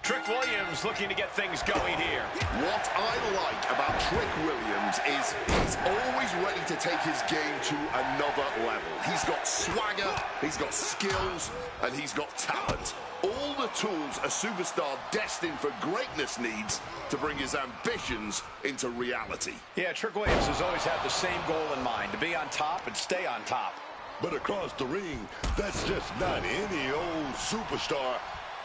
Trick Williams looking to get things going here. What I like about Trick Williams is he's always ready to take his game to another level. He's got swagger, he's got skills, and he's got talent. All the tools a superstar destined for greatness needs to bring his ambitions into reality. Yeah, Trick Williams has always had the same goal in mind, to be on top and stay on top. But across the ring, that's just not any old superstar.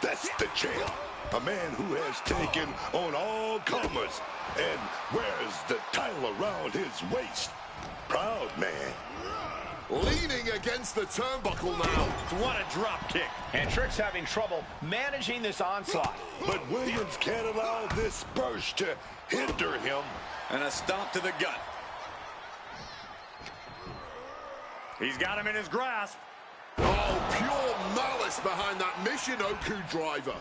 That's the champ. A man who has taken on all comers and wears the title around his waist. Proud man. Leaning against the turnbuckle now. What a drop kick. And Trick's having trouble managing this onslaught. But Williams can't allow this burst to hinder him. And a stomp to the gut. He's got him in his grasp. Oh, pure malice behind that Michinoku driver.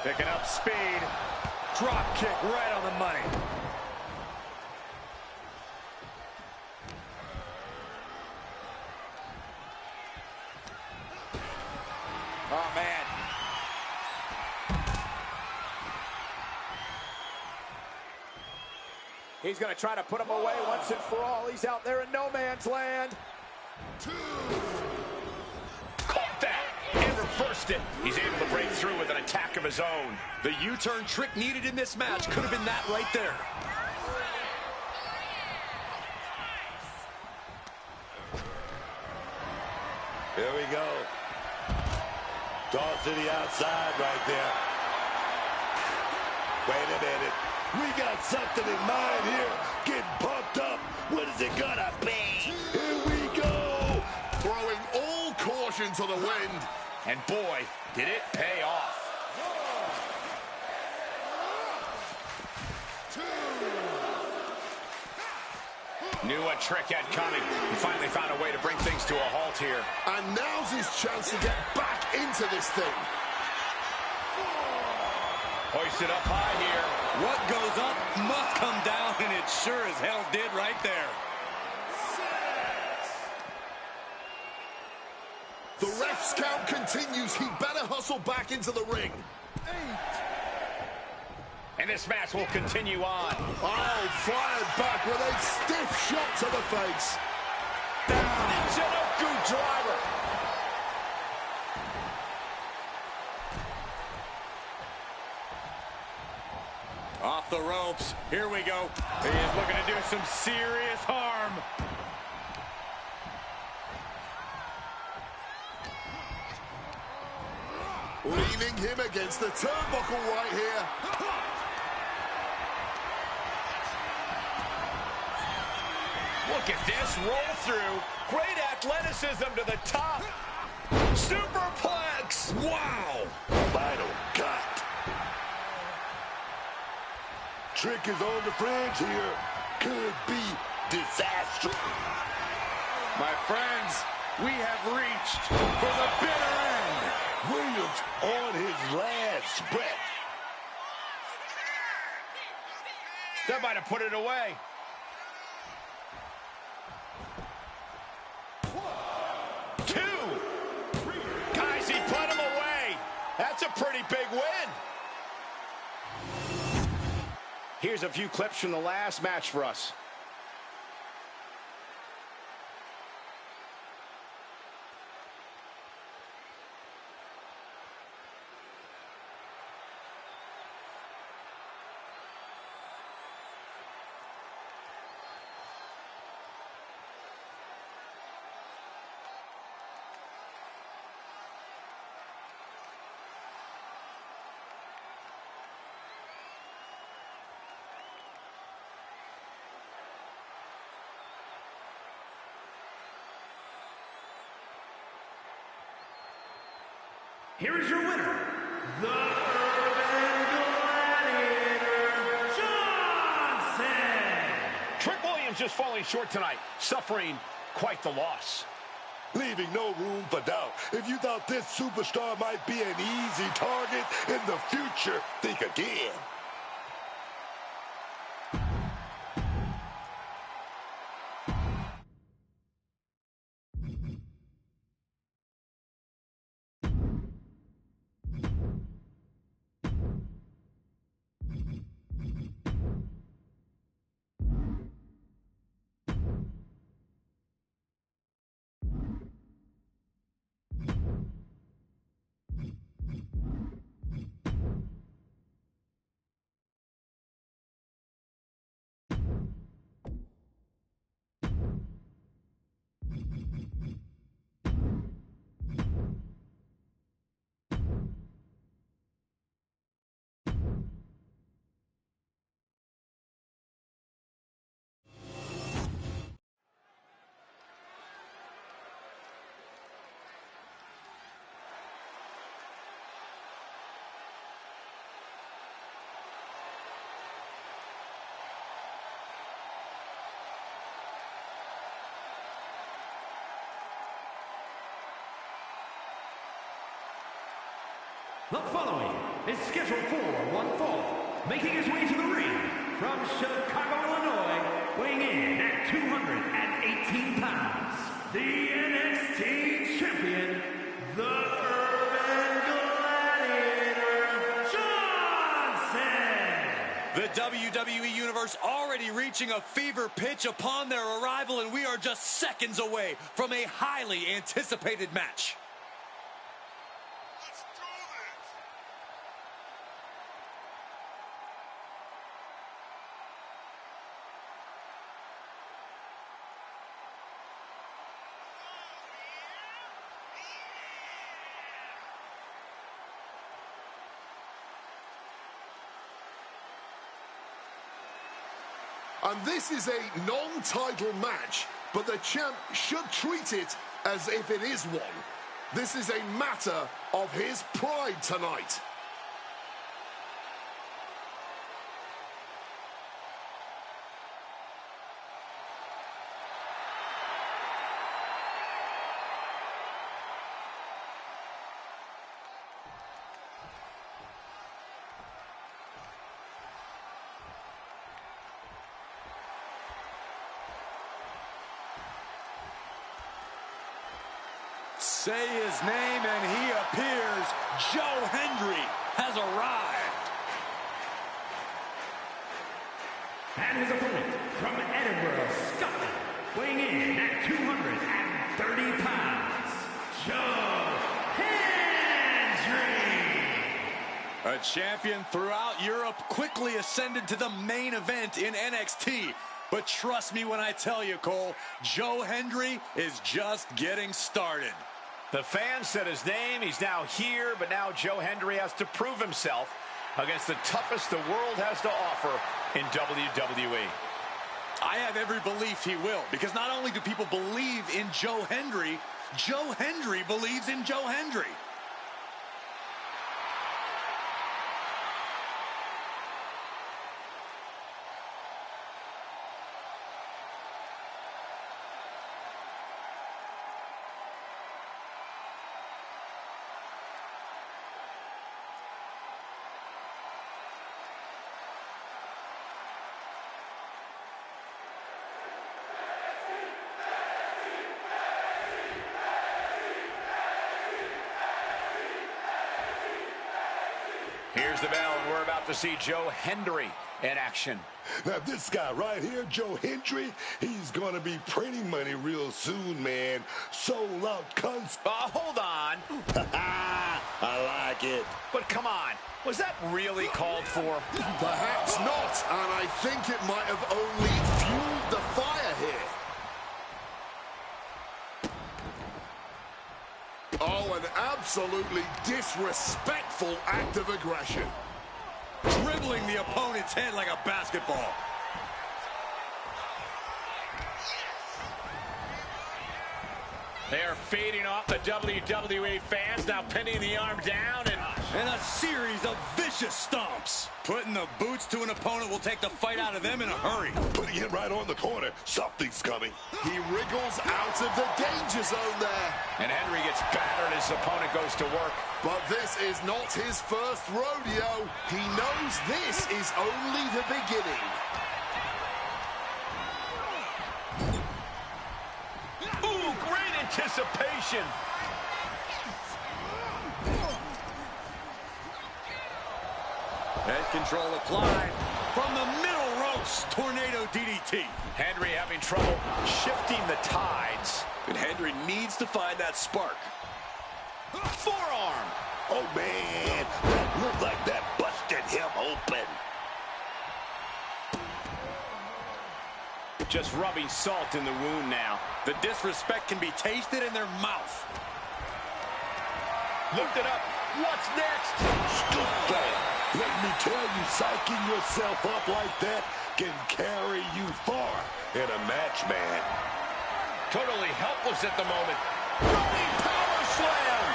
Picking up speed. Drop kick right on the money. Oh, man. He's going to try to put him away once and for all. He's out there in no man's land. Caught that and reversed it. He's able to break through with an attack of his own. The U-turn Trick needed in this match could have been that right there. Here we go. Toss to the outside right there. Wait a minute. We got something in mind here. Getting pumped up. What is it gonna be? Here we go. Throwing all caution to the wind. And boy, did it pay off. Knew what Trick had coming. He finally found a way to bring things to a halt here. And now's his chance to get back into this thing. Hoisted up high here. What goes up must come down, and it sure as hell did right there. The ref's count continues. He better hustle back into the ring. And this match will continue on. Oh, fired back with a stiff shot to the face. Down, Michinoku driver. Off the ropes. Here we go. He is looking to do some serious harm. Leaning him against the turnbuckle right here. Look at this, roll through. Great athleticism to the top. Superplex. Wow. Final cut. Trick is on the fringe here. Could be disaster. My friends, we have reached for the bitter end. Williams on his last breath. That might have put it away. Guys, he put him away. That's a pretty big win. Here's a few clips from the last match for us. Here is your winner, the Urban Gladiator, Johnson. Trick Williams just falling short tonight, suffering quite the loss. Leaving no room for doubt. If you thought this superstar might be an easy target in the future, think again. The following is scheduled for one fall, making his way to the ring from Chicago, Illinois, weighing in at 218 pounds, the NXT Champion, the Urban Gladiator, Johnson! The WWE Universe already reaching a fever pitch upon their arrival, and we are just seconds away from a highly anticipated match. And this is a non-title match, but the champ should treat it as if it is one. This is a matter of his pride tonight. Say his name and he appears. Joe Hendry has arrived. And his opponent from Edinburgh, Scotland, weighing in at 230 pounds, Joe Hendry! A champion throughout Europe, quickly ascended to the main event in NXT. But trust me when I tell you, Cole, Joe Hendry is just getting started. The fans said his name, he's now here, but now Joe Hendry has to prove himself against the toughest the world has to offer in WWE. I have every belief he will, because not only do people believe in Joe Hendry believes in Joe Hendry. Here's the bell, and we're about to see Joe Hendry in action. Now, this guy right here, Joe Hendry, he's going to be printing money real soon, man. Sold out cunts. Hold on. I like it. But come on, was that really called for? Perhaps not, and I think it might have only fueled the fire here. Oh, an absolutely disrespectful act of aggression. Dribbling the opponent's head like a basketball. They are feeding off the WWE fans, now pinning the arm down And a series of vicious stomps. Putting the boots to an opponent will take the fight out of them in a hurry. Putting it right on the corner. Something's coming. He wriggles out of the danger zone there. And Henry gets battered as his opponent goes to work. But this is not his first rodeo. He knows this is only the beginning. Ooh, great anticipation. Head control applied from the middle ropes. Tornado DDT. Henry having trouble shifting the tides. And Hendry needs to find that spark. Forearm. Oh, man. That looked like that busted him open. Just rubbing salt in the wound now. The disrespect can be tasted in their mouth. Looked it up. What's next? Scoop that. Let me tell you, psyching yourself up like that can carry you far in a match, man. Totally helpless at the moment. Running power slam.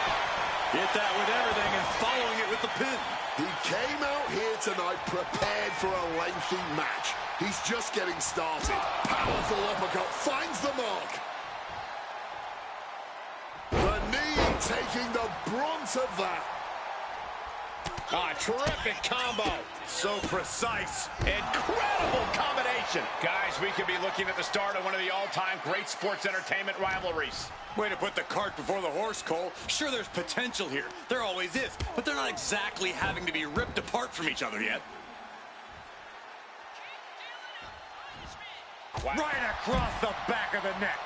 Hit that with everything and following it with the pin. He came out here tonight prepared for a lengthy match. He's just getting started. Powerful uppercut finds the mark. The knee taking the brunt of that. Ah, terrific combo. So precise. Incredible combination. Guys, we could be looking at the start of one of the all-time great sports entertainment rivalries. Way to put the cart before the horse, Cole. Sure, there's potential here. There always is. But they're not exactly having to be ripped apart from each other yet. Wow. Right across the back of the neck.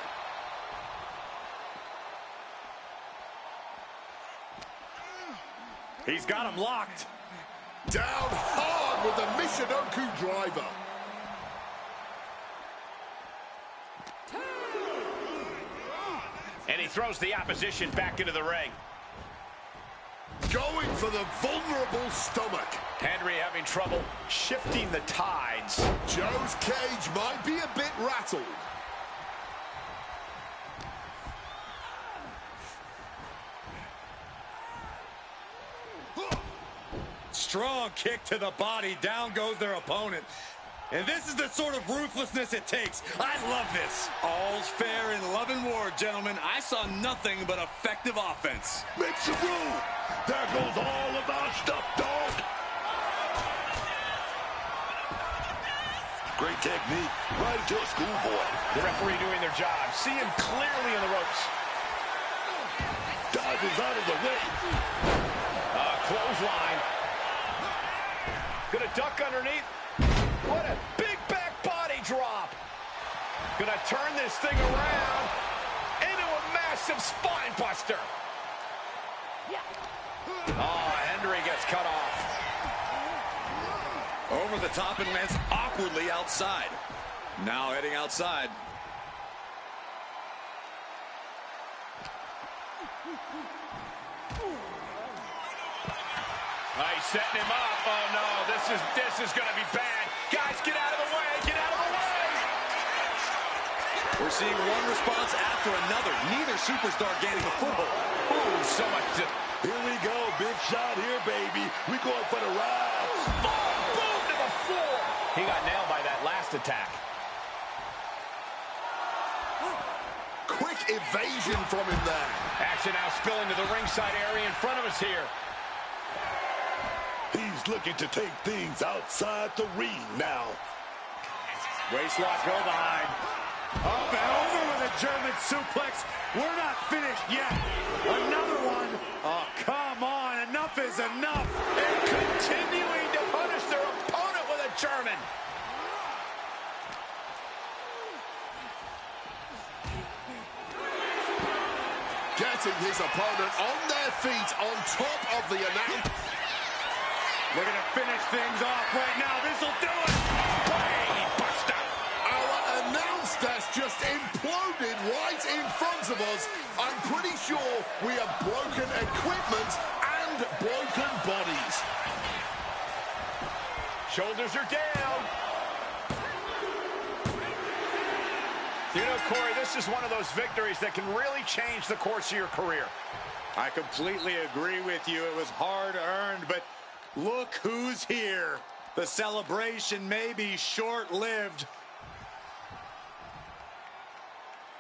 He's got him locked. Down hard with the Michinoku driver. And he throws the opposition back into the ring. Going for the vulnerable stomach. Henry having trouble shifting the tides. Joe's cage might be a bit rattled. Strong kick to the body. Down goes their opponent. And this is the sort of ruthlessness it takes. I love this. All's fair in love and war, gentlemen. I saw nothing but effective offense. Make some room. There goes all of our stuff, dog. Great technique. Right into a schoolboy. The referee doing their job. See him clearly in the ropes. Dodges out of the way. Clothesline. Gonna duck underneath. What a big back body drop. Gonna turn this thing around into a massive spine buster. Oh, Henry gets cut off. Over the top and lands awkwardly outside. Now heading outside. He's setting him up. Oh no, this is gonna be bad. Guys, get out of the way! Get out of the way! We're seeing one response after another. Neither superstar gaining a foothold. Ooh, so much. Here we go. Big shot here, baby. We going for the ride. Boom! Boom to the floor. He got nailed by that last attack. Quick evasion from him there. Action now spilling to the ringside area in front of us here. He's looking to take things outside the ring now. Waistlock go behind. Up and over with a German suplex. We're not finished yet. Another one. Oh, come on. Enough is enough. And continuing to punish their opponent with a German. Getting his opponent on their feet on top of the announce. Looking to finish things off right now. This'll do it. Brain buster. Our announce desk just imploded right in front of us. I'm pretty sure we have broken equipment and broken bodies. Shoulders are down. You know, Corey, this is one of those victories that can really change the course of your career. I completely agree with you. It was hard-earned, but look who's here. The celebration may be short-lived.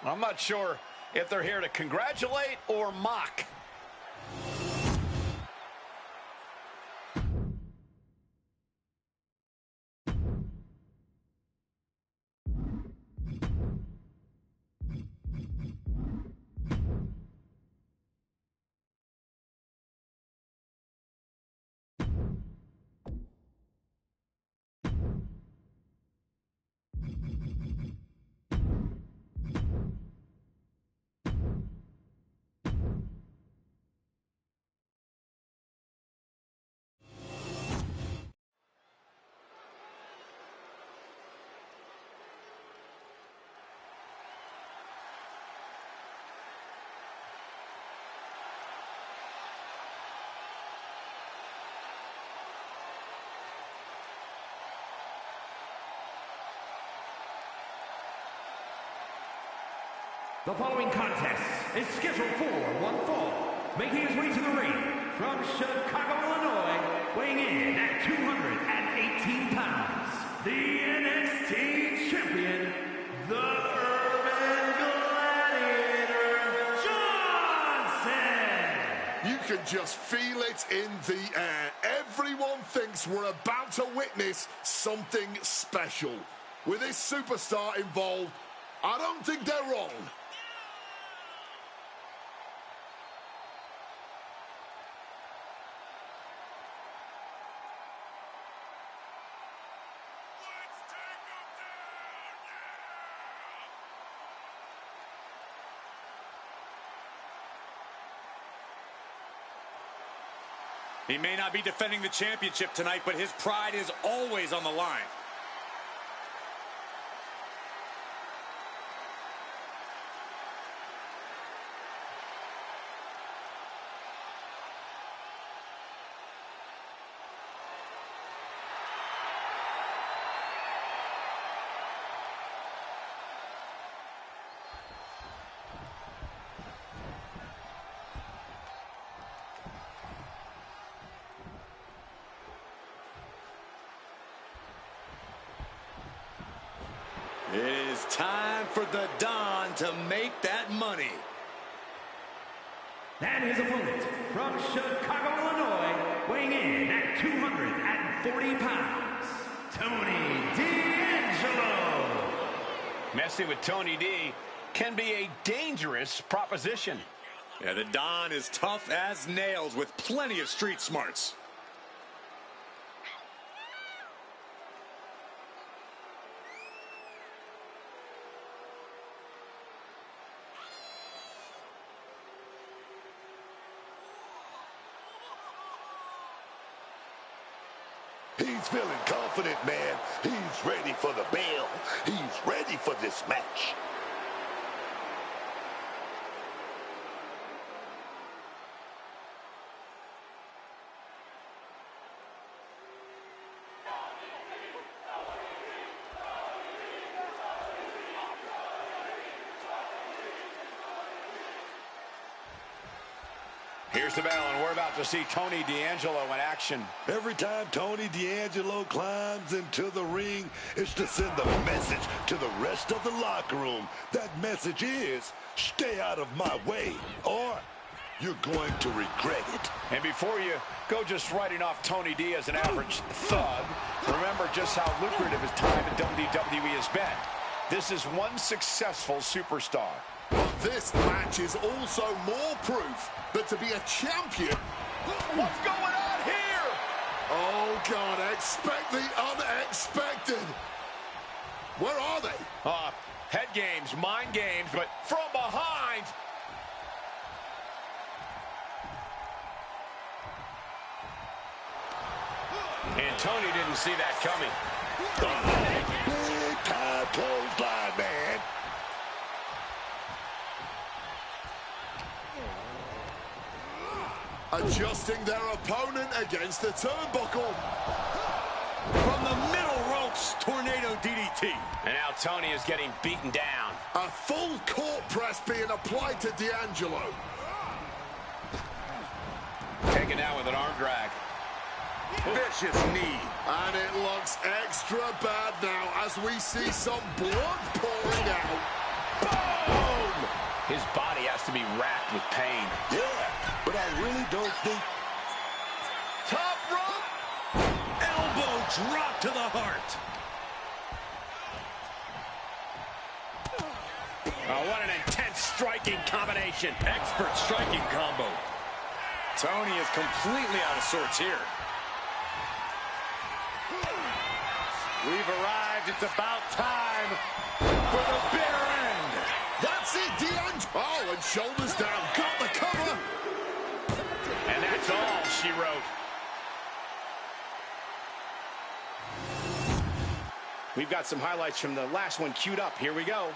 I'm not sure if they're here to congratulate or mock. The following contest is scheduled for one fall. Making his way to the ring from Chicago, Illinois, weighing in at 218 pounds, the NXT Champion, the Urban Gladiator, Johnson! You can just feel it in the air. Everyone thinks we're about to witness something special. With this superstar involved, I don't think they're wrong. He may not be defending the championship tonight, but his pride is always on the line. It is time for the Don to make that money. And his opponent from Chicago, Illinois, weighing in at 240 pounds, Tony D'Angelo. Messing with Tony D can be a dangerous proposition. Yeah, the Don is tough as nails with plenty of street smarts. He's feeling confident, man. He's ready for the bell. He's ready for this match. Here's the bell, and we're about to see Tony D'Angelo in action. Every time Tony D'Angelo climbs into the ring, it's to send a message to the rest of the locker room. That message is, stay out of my way, or you're going to regret it. And before you go just writing off Tony D as an average thug, remember just how lucrative his time in WWE has been. This is one successful superstar. But this match is also more proof that to be a champion... What's going on here? Oh, God, expect the unexpected. Where are they? Head games, mind games, but from behind. And Tony didn't see that coming. Big time clothesline, man. Adjusting their opponent against the turnbuckle. From the middle ropes, tornado DDT. And now Tony is getting beaten down. A full court press being applied to D'Angelo. Taken out with an arm drag. Vicious knee. And it looks extra bad now as we see some blood pouring out. Boom! His body has to be racked with pain. Yeah, but I really don't think... Top rope! Elbow drop to the heart. Oh, what an intense striking combination. Expert striking combo. Tony is completely out of sorts here. We've arrived. It's about time for the bitter end. That's it, D'Angelo. Oh, and shoulders down. Got the cover. And that's all she wrote. We've got some highlights from the last one queued up. Here we go.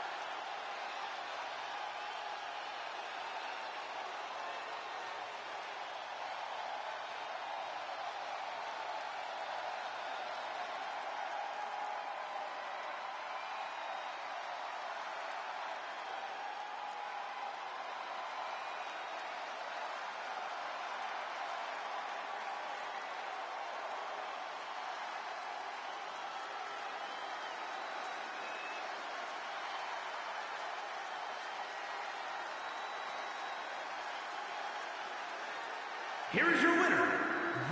Here is your winner,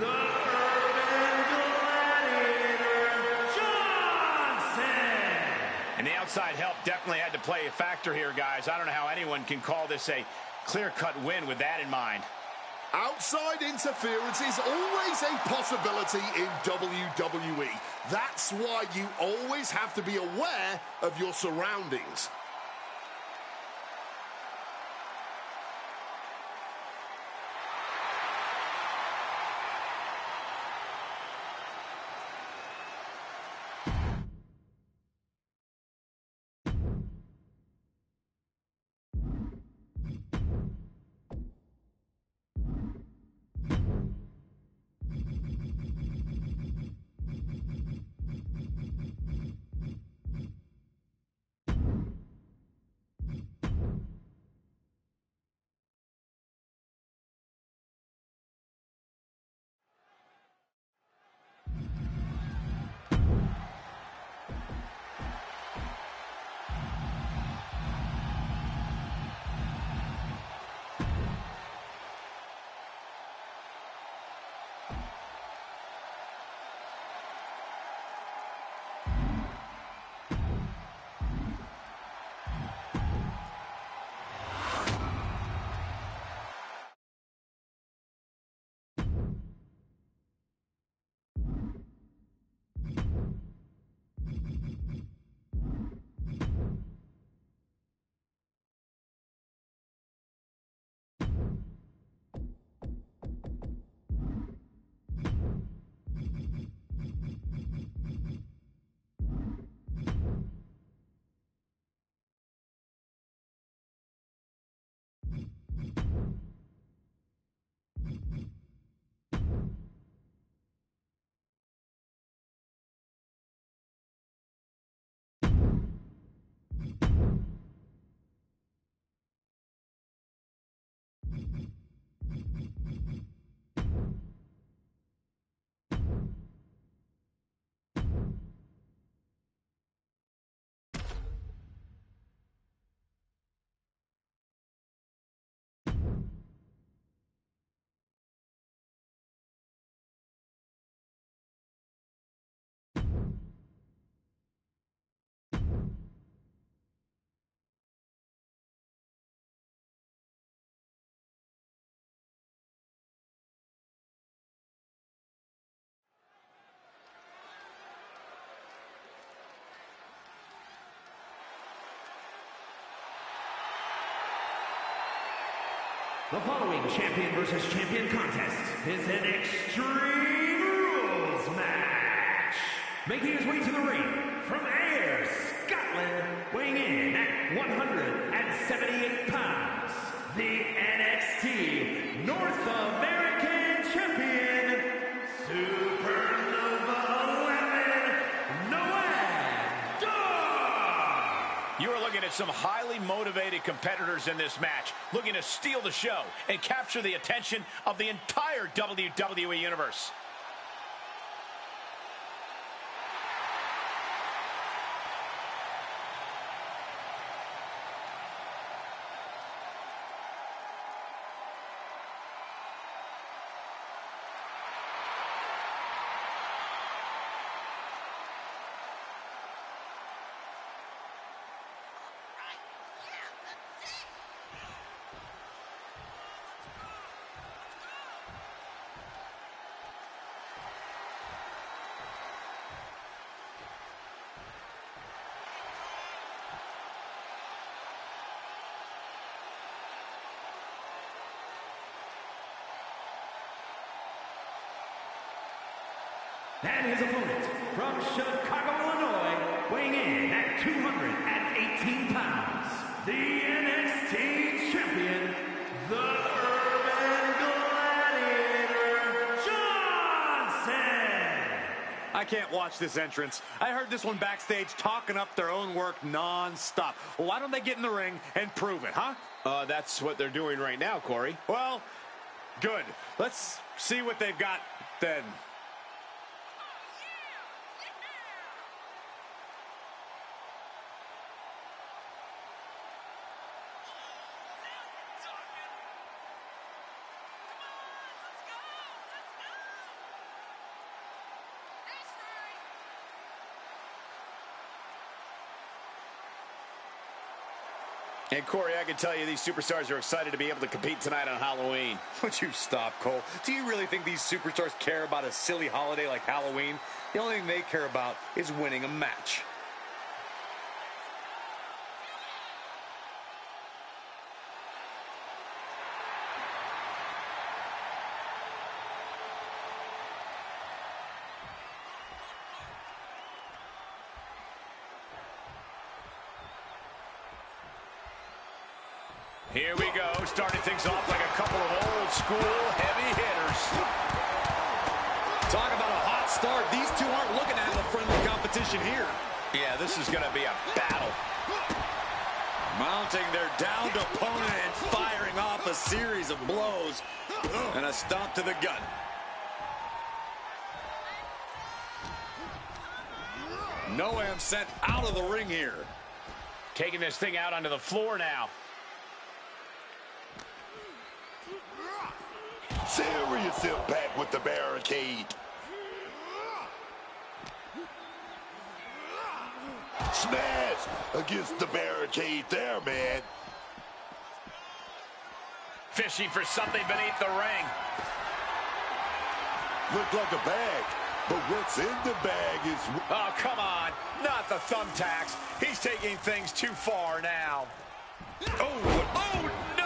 the outside help definitely had to play a factor here, guys. I don't know how anyone can call this a clear-cut win with that in mind. Outside interference is always a possibility in WWE. That's why you always have to be aware of your surroundings. The following champion versus champion contest is an Extreme Rules match. Making his way to the ring from Ayr, Scotland, weighing in at 178 pounds, the NXT North American Champion, Supernova 11, Noah Dar. You are looking at some highly motivated competitors in this match, looking to steal the show and capture the attention of the entire WWE Universe. And his opponent from Chicago, Illinois, weighing in at 218 pounds, the NXT Champion, the Urban Gladiator, Johnson! I can't watch this entrance. I heard this one backstage talking up their own work non-stop. Well, why don't they get in the ring and prove it, huh? That's what they're doing right now, Corey. Well, good. Let's see what they've got then. And Corey, I can tell you these superstars are excited to be able to compete tonight on Halloween. Would you stop, Cole? Do you really think these superstars care about a silly holiday like Halloween? The only thing they care about is winning a match. Here we go, starting things off like a couple of old school heavy hitters. Talk about a hot start. These two aren't looking at a friendly competition here. Yeah, this is going to be a battle. Mounting their downed opponent and firing off a series of blows. And a stomp to the gut. Noam sent out of the ring here. Taking this thing out onto the floor now. Serious impact with the barricade. Smash against the barricade there, man. Fishing for something beneath the ring. Looked like a bag, but what's in the bag is... Oh, come on. Not the thumbtacks. He's taking things too far now. Oh, no!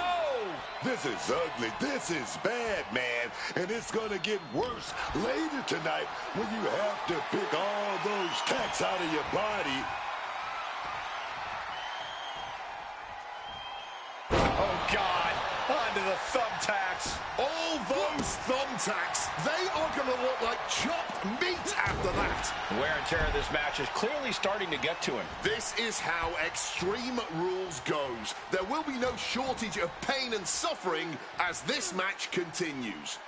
This is ugly. This is bad, man. And it's going to get worse later tonight when you have to pick all those tacks out of your body. Oh, God. Onto the thumbtacks. All those thumbtacks, they are going to look like chopped meat after that. Wear and tear of this match is clearly starting to get to him. This is how Extreme Rules goes. There will be no shortage of pain and suffering as this match continues.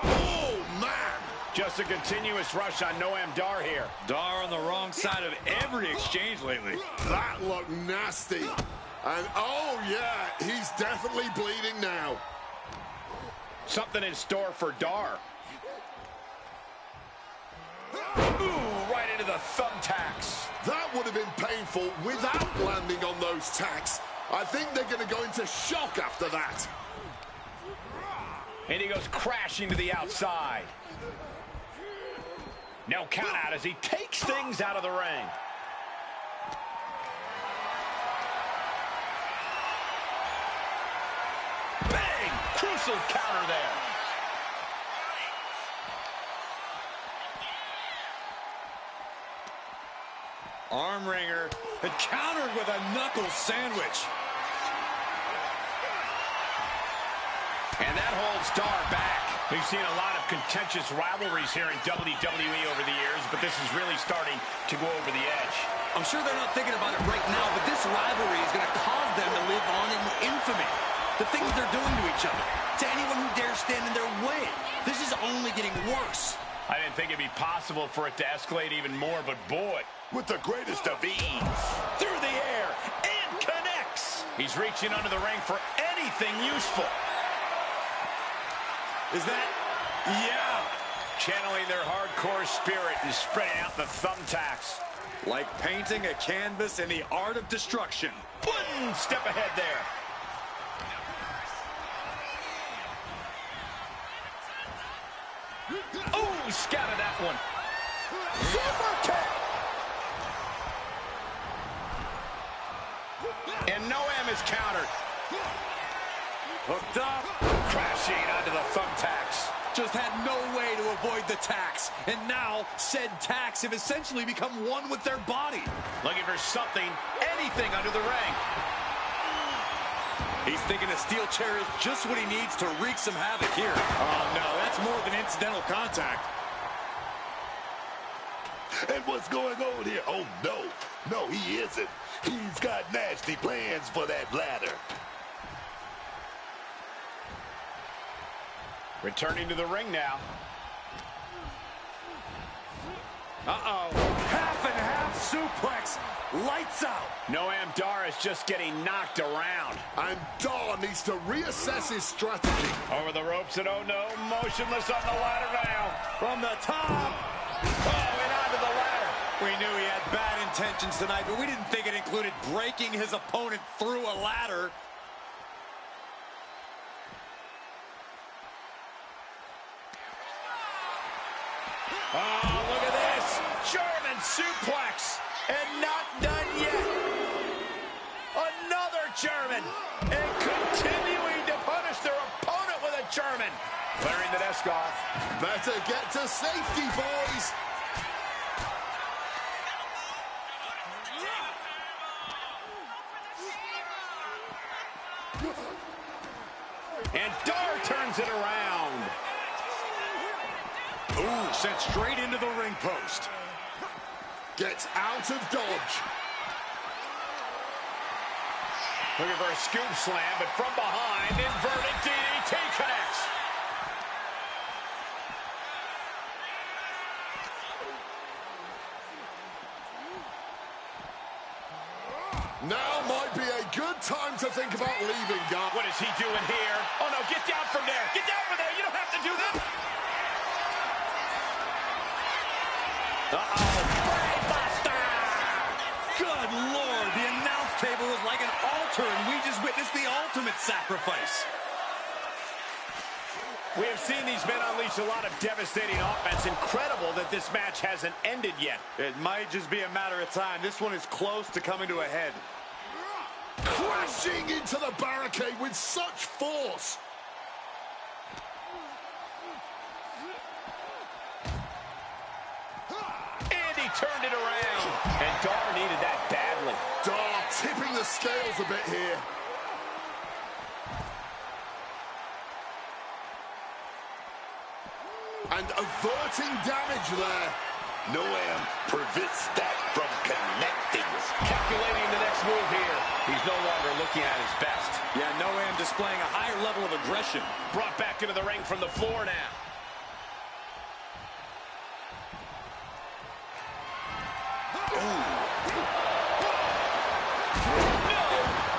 Oh, man! Just a continuous rush on Noam Dar here. Dar on the wrong side of every exchange lately. That looked nasty. And, oh, yeah, he's definitely bleeding now. Something in store for Dar. Ooh, right into the thumbtacks. That would have been painful without landing on those tacks. I think they're going to go into shock after that. And he goes crashing to the outside. No count out as he takes things out of the ring. Bang! Crucial counter there. Arm wringer and countered with a knuckle sandwich. And that holds Dar back. We've seen a lot of contentious rivalries here in WWE over the years, but this is really starting to go over the edge. I'm sure they're not thinking about it right now, but this rivalry is going to cause them to live on in infamy. The things they're doing to each other, to anyone who dares stand in their way. This is only getting worse. I didn't think it'd be possible for it to escalate even more, but boy. With the greatest of ease. Through the air, and connects. He's reaching under the ring for anything useful. Is that? Yeah. Channeling their hardcore spirit and spreading out the thumbtacks. Like painting a canvas in the art of destruction. One step ahead there. Oh, scouted that one. Super kick. And Noam is countered. Hooked up. Crashing onto the thumbtacks. Just had no way to avoid the tacks. And now, said tacks have essentially become one with their body. Looking for something, anything under the ring. He's thinking a steel chair is just what he needs to wreak some havoc here. Oh, no, that's more than incidental contact. And what's going on here? Oh, no. No, he isn't. He's got nasty plans for that ladder. Returning to the ring now. Uh-oh. Half and half suplex. Lights out. Noam Dar is just getting knocked around. And Dar needs to reassess his strategy. Over the ropes and oh no, motionless on the ladder now. From the top. Oh, and onto the ladder. We knew he had bad intentions tonight, but we didn't think it included breaking his opponent through a ladder. Oh, look at this. German suplex. And not done yet. Another German. And continuing to punish their opponent with a German. Clearing the desk off. Better get to safety, boys. And Dar turns it around. Ooh, sent straight into the ring post. Gets out of dodge. Looking for a scoop slam, but from behind, inverted DDT connects. Now might be a good time to think about leaving, Gar. What is he doing here? Oh, no, get down from there. Get down from there. You don't have to do that. Uh-oh. Brainbuster! Good Lord, the announce table was like an altar, and we just witnessed the ultimate sacrifice. We have seen these men unleash a lot of devastating offense. Incredible that this match hasn't ended yet. It might just be a matter of time. This one is close to coming to a head. Crashing into the barricade with such force. And he turned it around. And Dar needed that badly. Dar tipping the scales a bit here. And averting damage there. Noam prevents that from connecting. Calculating the next move here. He's no longer looking at his best. Yeah, Noam displaying a higher level of aggression. Brought back into the ring from the floor now. No,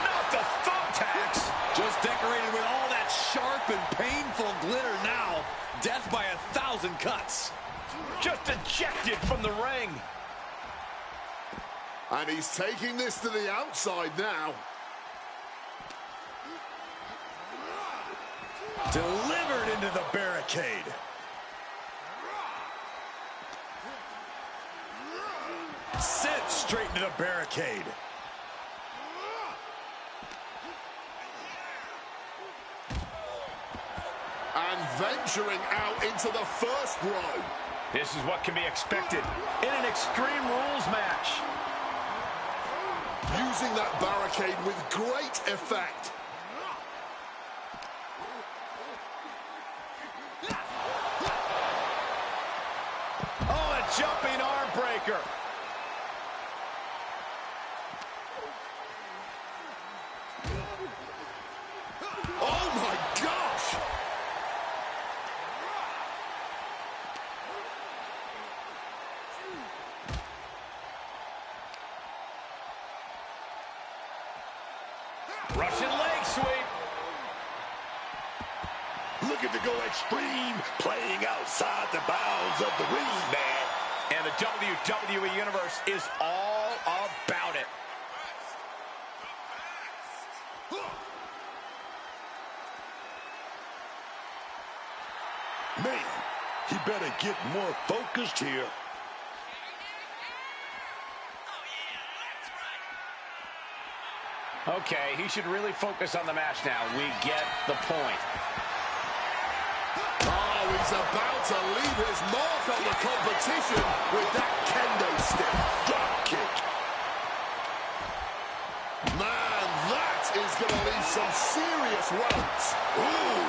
not the thumbtacks. Just decorated with all that sharp and painful glitter now. Death by 1,000 cuts. Just ejected from the ring. And he's taking this to the outside now. Delivered into the barricade. Sent straight into the barricade. And venturing out into the first row. This is what can be expected in an Extreme Rules match. Using that barricade with great effect. Oh, a jumping arm breaker. Oh my gosh! Russian leg sweep. Looking to go extreme, playing outside the bounds of the ring, man. And the WWE Universe is all about it. Man, he better get more focused here. Okay, he should really focus on the match now. We get the point. Oh, he's about to leave his mark on the competition with that kendo stick. Drop kick. Man, that is going to leave some serious welts. Ooh,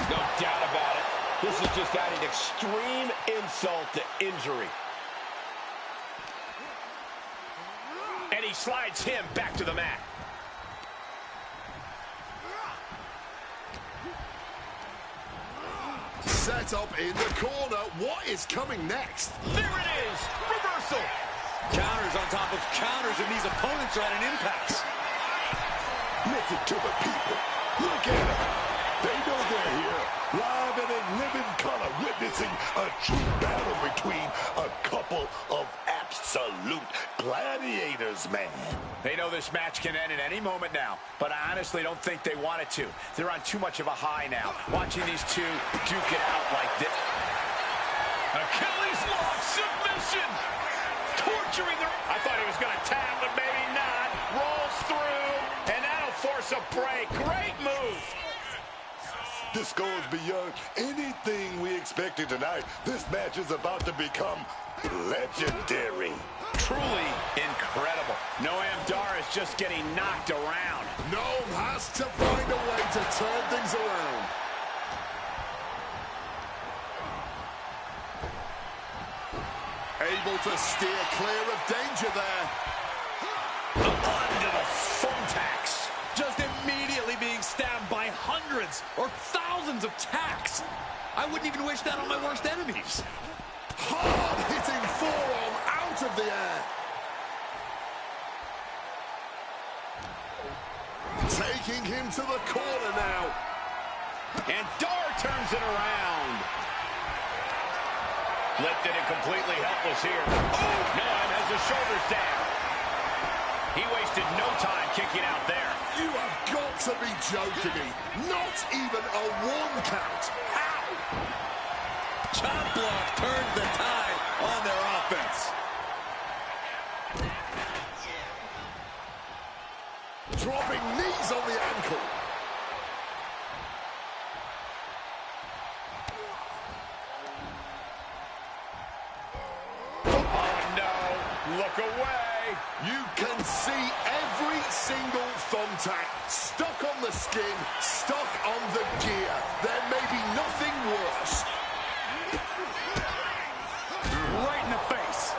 no doubt about it. This is just adding extreme insult to injury. And he slides him back to the mat. Set up in the corner. What is coming next? There it is. Reversal. Counters on top of counters, and these opponents are at an impasse. Listen to the people. Look at them. They know they're here, live and in living color, witnessing a true battle between a couple of absolute absolute gladiators, man. They know this match can end at any moment now, but I honestly don't think they want it to. They're on too much of a high now, watching these two duke it out like this. Achilles lock submission! Torturing the... I thought he was going to tap, but maybe not. Rolls through, and that'll force a break. Great move! This goes beyond anything we expected tonight. This match is about to become legendary. Truly incredible. Noam Dar is just getting knocked around. Noam has to find a way to turn things around. Able to steer clear of danger there. Under the thumbtacks. Just immediately being stabbed by hundreds or thousands of tacks. I wouldn't even wish that on my worst enemies. Hard hitting forearm out of the air. Taking him to the corner now. And Dar turns it around. Lifted and completely helpless here. Oh, Noam has his shoulders down. He wasted no time kicking out there. You have got to be joking me. Not even a 1 count. How? Chop block turns the tide on their offense. Dropping knees on the ankle. Oh, no. Look away. You can see every single thumbtack stuck on the skin, stuck on the gear. There may be nothing worse. Right in the face.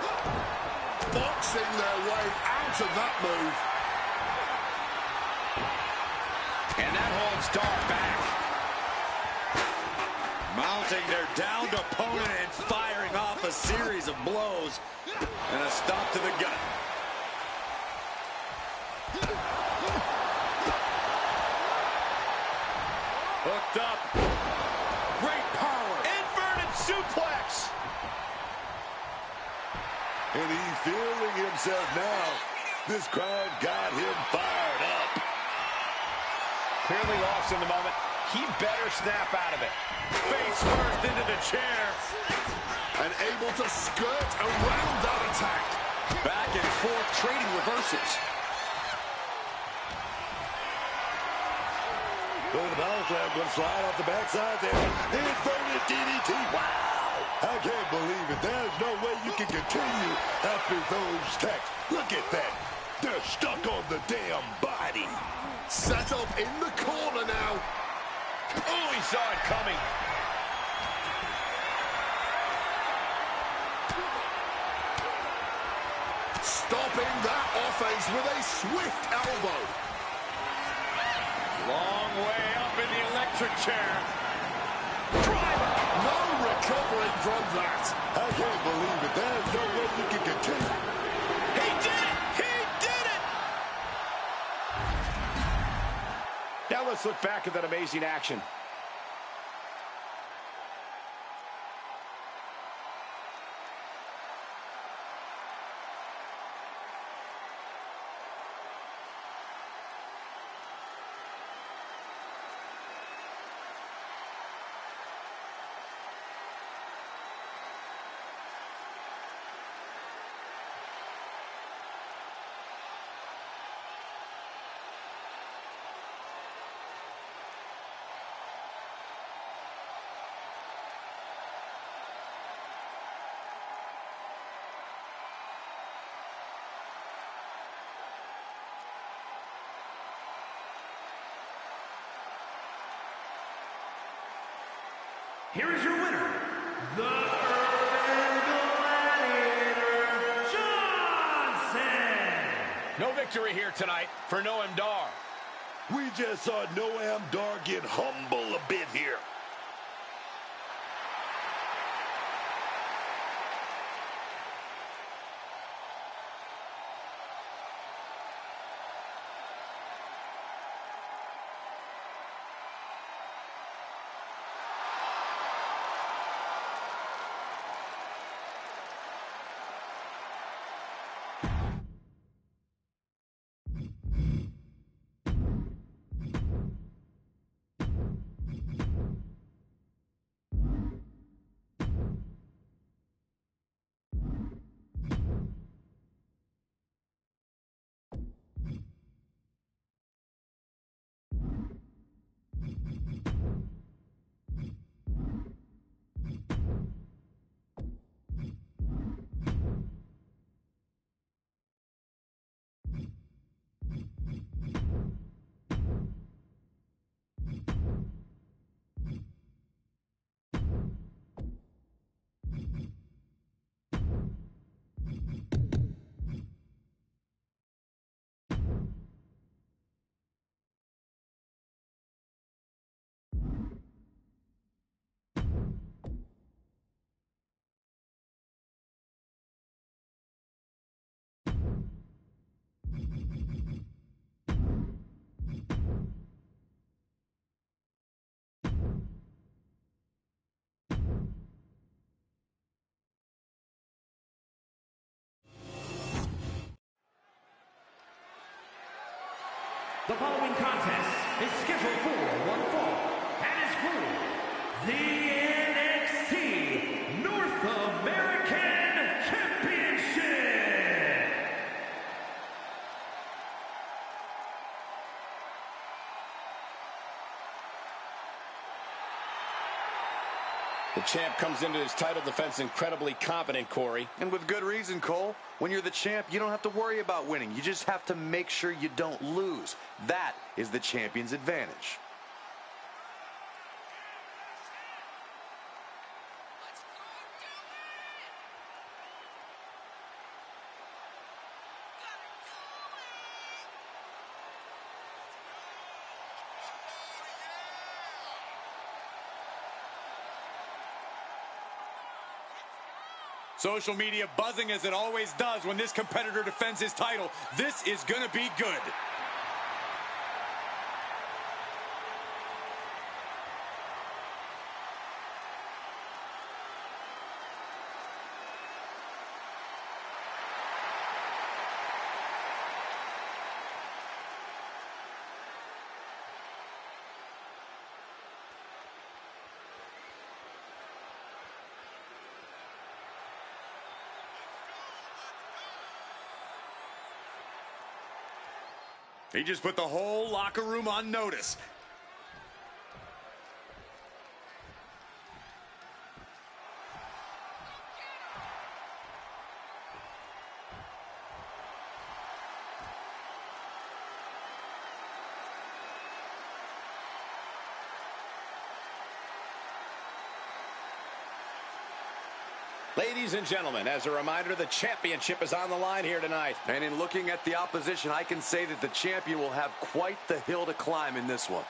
Boxing their way out of that move. And that holds Dar back. Mounting their downed opponent and firing off a series of blows. And a stop to the gut. Hooked up. Great power. Inverted suplex. And he's feeling himself now. This crowd got him fired up. Clearly lost in the moment. He better snap out of it. Face first into the chair. And able to skirt around that attack. Back and forth trading reversals. Go to the power slam, going to slide off the backside there. Inverted DDT. Wow! I can't believe it. There's no way you can continue after those attacks. Look at that. They're stuck on the damn body. Set up in the corner now. Oh, he saw it coming. Stopping that offense with a swift elbow. Long way up in the electric chair. Driver. No recovering from that. I can't believe it. There's no way you can continue. He did it! He did it! Now let's look back at that amazing action. Here is your winner, the Urban Gladiator, Johnson. No victory here tonight for Noam Dar. We just saw Noam Dar get humble a bit here. The following contest is scheduled for one fall and is for the NXT North American Championship. The champ comes into his title defense incredibly confident, Corey. And with good reason, Cole. When you're the champ, you don't have to worry about winning. You just have to make sure you don't lose. That is the champion's advantage. Social media buzzing as it always does when this competitor defends his title. This is gonna be good. He just put the whole locker room on notice. Ladies and gentlemen, as a reminder, the championship is on the line here tonight. And in looking at the opposition, I can say that the champion will have quite the hill to climb in this one.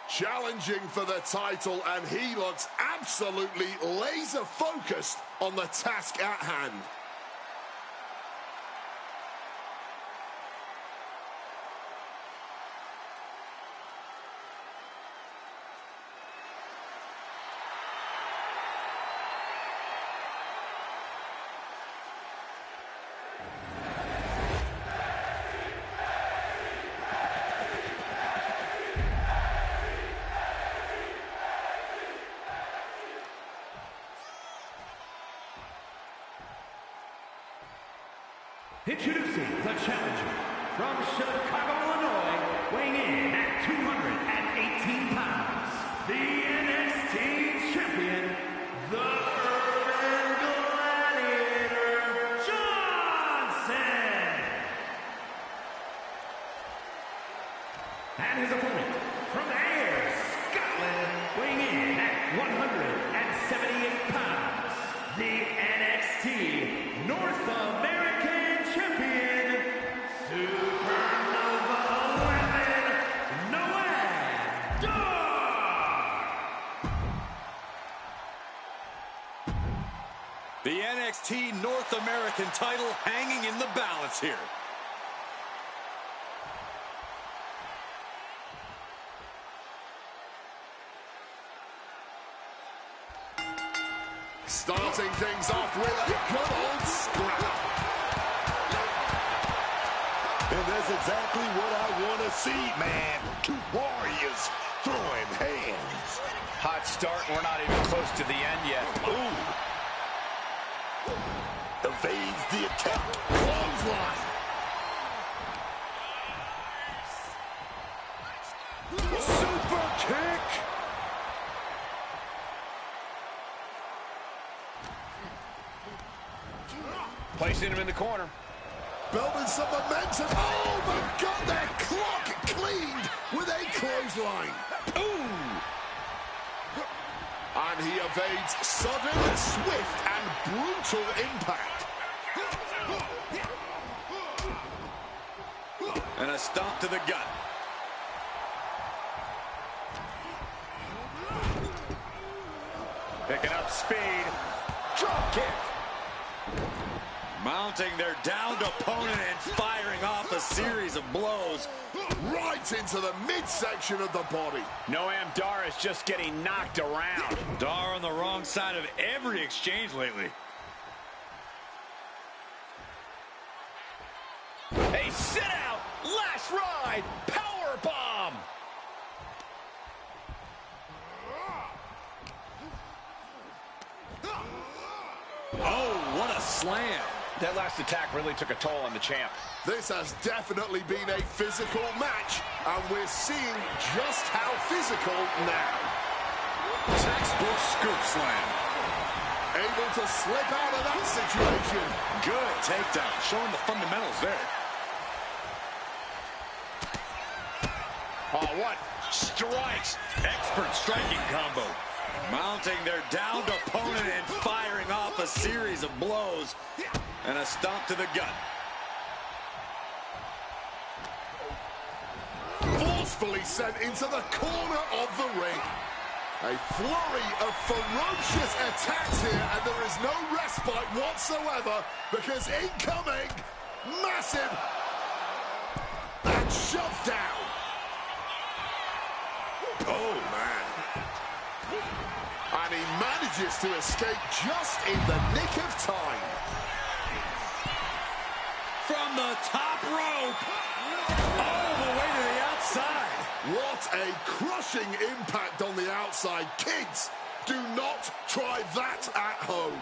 Challenging for the title, and he looks absolutely laser focused on the task at hand. Introducing the challenger from Chicago, Illinois, weighing in at 218 pounds, the NXT champion, the Urban Gladiator, Johnson. And his opponent from Ayr, Scotland, weighing in at 178 pounds, the NXT North American Champion, Supernova 11, Noah Dar. The NXT North American title hanging in the balance here. Starting things off with a good old scrap. And that's exactly what I want to see, man. Two warriors throwing hands. Hot start. We're not even close to the end yet. Ooh. Evades the attack. Clothesline. Super kick. Placing him in the corner. Building some momentum. Oh, my God, they're cleaned with a clothesline. And he evades sudden, swift, and brutal impact. And a stomp to the gut. Picking up speed. Drop kick. Mounting their downed opponent and firing off a series of blows. Right into the midsection of the body. Noam Dar is just getting knocked around. Dar on the wrong side of every exchange lately. A sit-out, last ride, power bomb. Oh, what a slam. That last attack really took a toll on the champ. This has definitely been a physical match, and we're seeing just how physical now. Textbook scoop slam. Able to slip out of that situation. Good takedown, showing the fundamentals there. Oh, what strikes. Expert striking combo. Mounting their downed opponent and firing off a series of blows. And a stomp to the gut. Forcefully sent into the corner of the ring. A flurry of ferocious attacks here, and there is no respite whatsoever, because incoming, massive, and shoved down. Oh, man. And he manages to escape just in the nick of time. From the top rope, all the way to the outside. What a crushing impact on the outside. Kids, do not try that at home.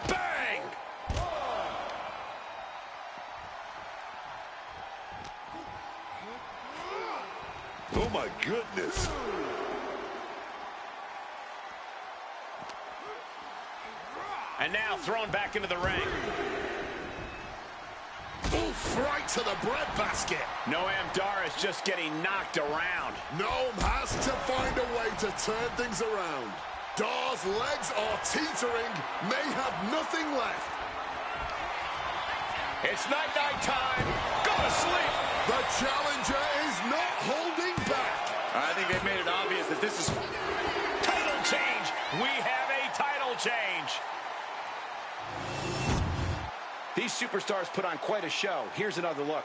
Bang! Oh, my goodness. And now thrown back into the ring. Oof, right to the breadbasket. Noam Dar is just getting knocked around. Noam has to find a way to turn things around. Dar's legs are teetering, may have nothing left. It's night-night time. Go to sleep. The challenger is not holding back. I think they've made it obvious that this is... Title change. We have a title change. These superstars put on quite a show. Here's another look.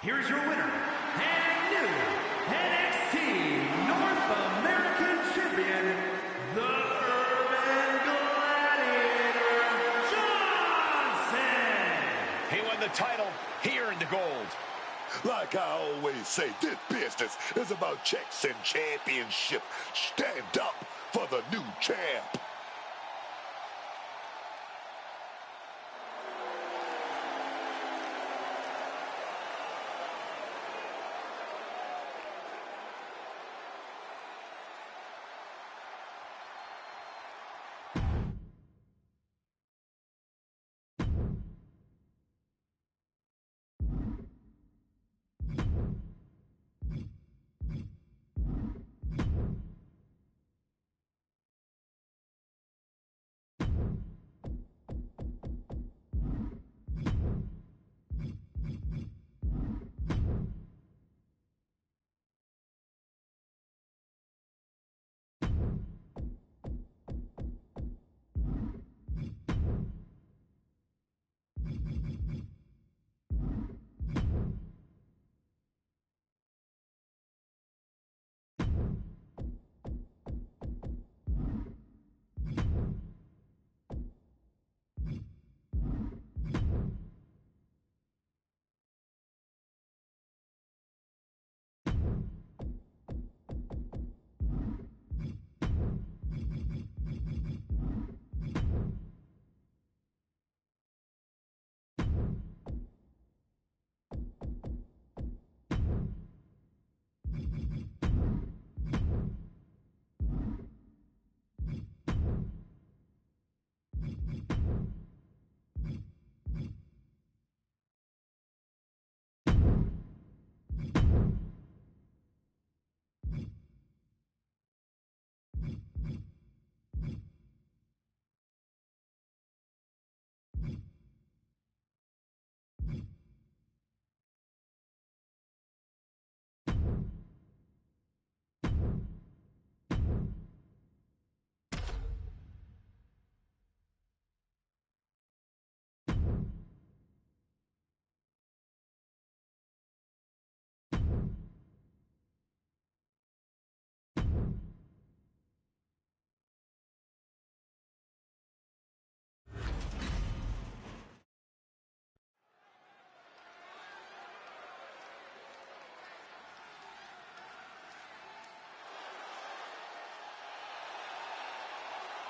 Here's your winner, and new NXT North American Champion, the Urban Gladiator, Johnson. He won the title. He earned the gold. Like I always say, this business is about checks and championship. Stand up for the new champ.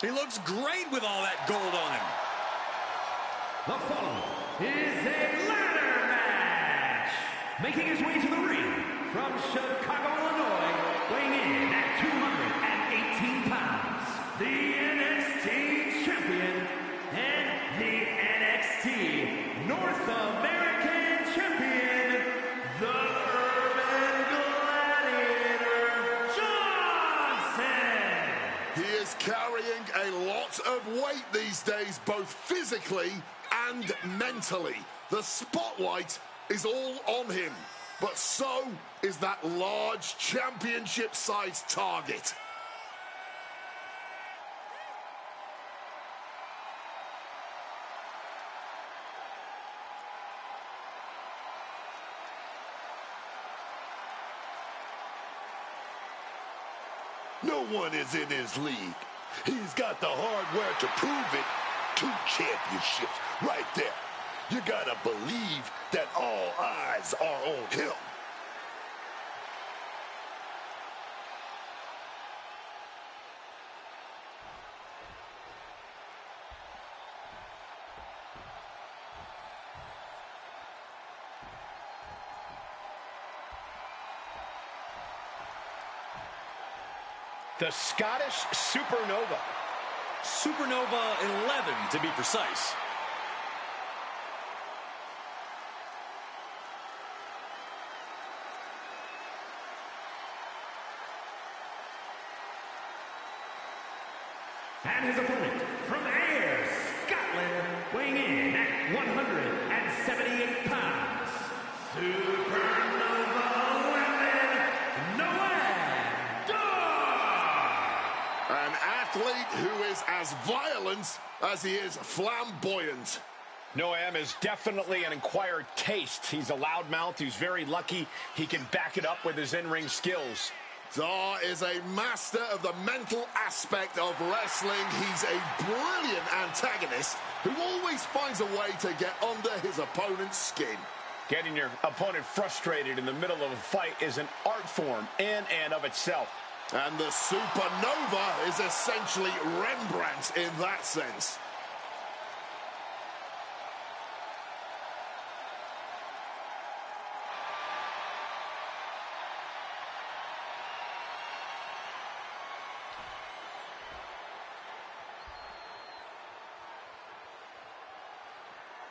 He looks great with all that gold on him. The following is a ladder match. Making his way to the ring from Chicago, Illinois, weighing in at 218 pounds, the NXT Champion and the NXT North American Champion, the Urban Gladiator, Johnson. He is carrying a lot of weight these days, both physically and mentally. The spotlight is all on him, but so is that large championship-sized target. No one is in his league. He's got the hardware to prove it. 2 championships right there. You gotta believe that all eyes are on him. The Scottish Supernova. Supernova 11, to be precise. And his opponent from Ayr, Scotland, weighing in at 178 pounds, Supernova 11, Noam Dar. An athlete who is as violent as he is flamboyant. Noam is definitely an acquired taste. He's a loudmouth who's very lucky he can back it up with his in-ring skills. Dar is a master of the mental aspect of wrestling. He's a brilliant antagonist who always finds a way to get under his opponent's skin. Getting your opponent frustrated in the middle of a fight is an art form in and of itself. And the Supernova is essentially Rembrandt in that sense.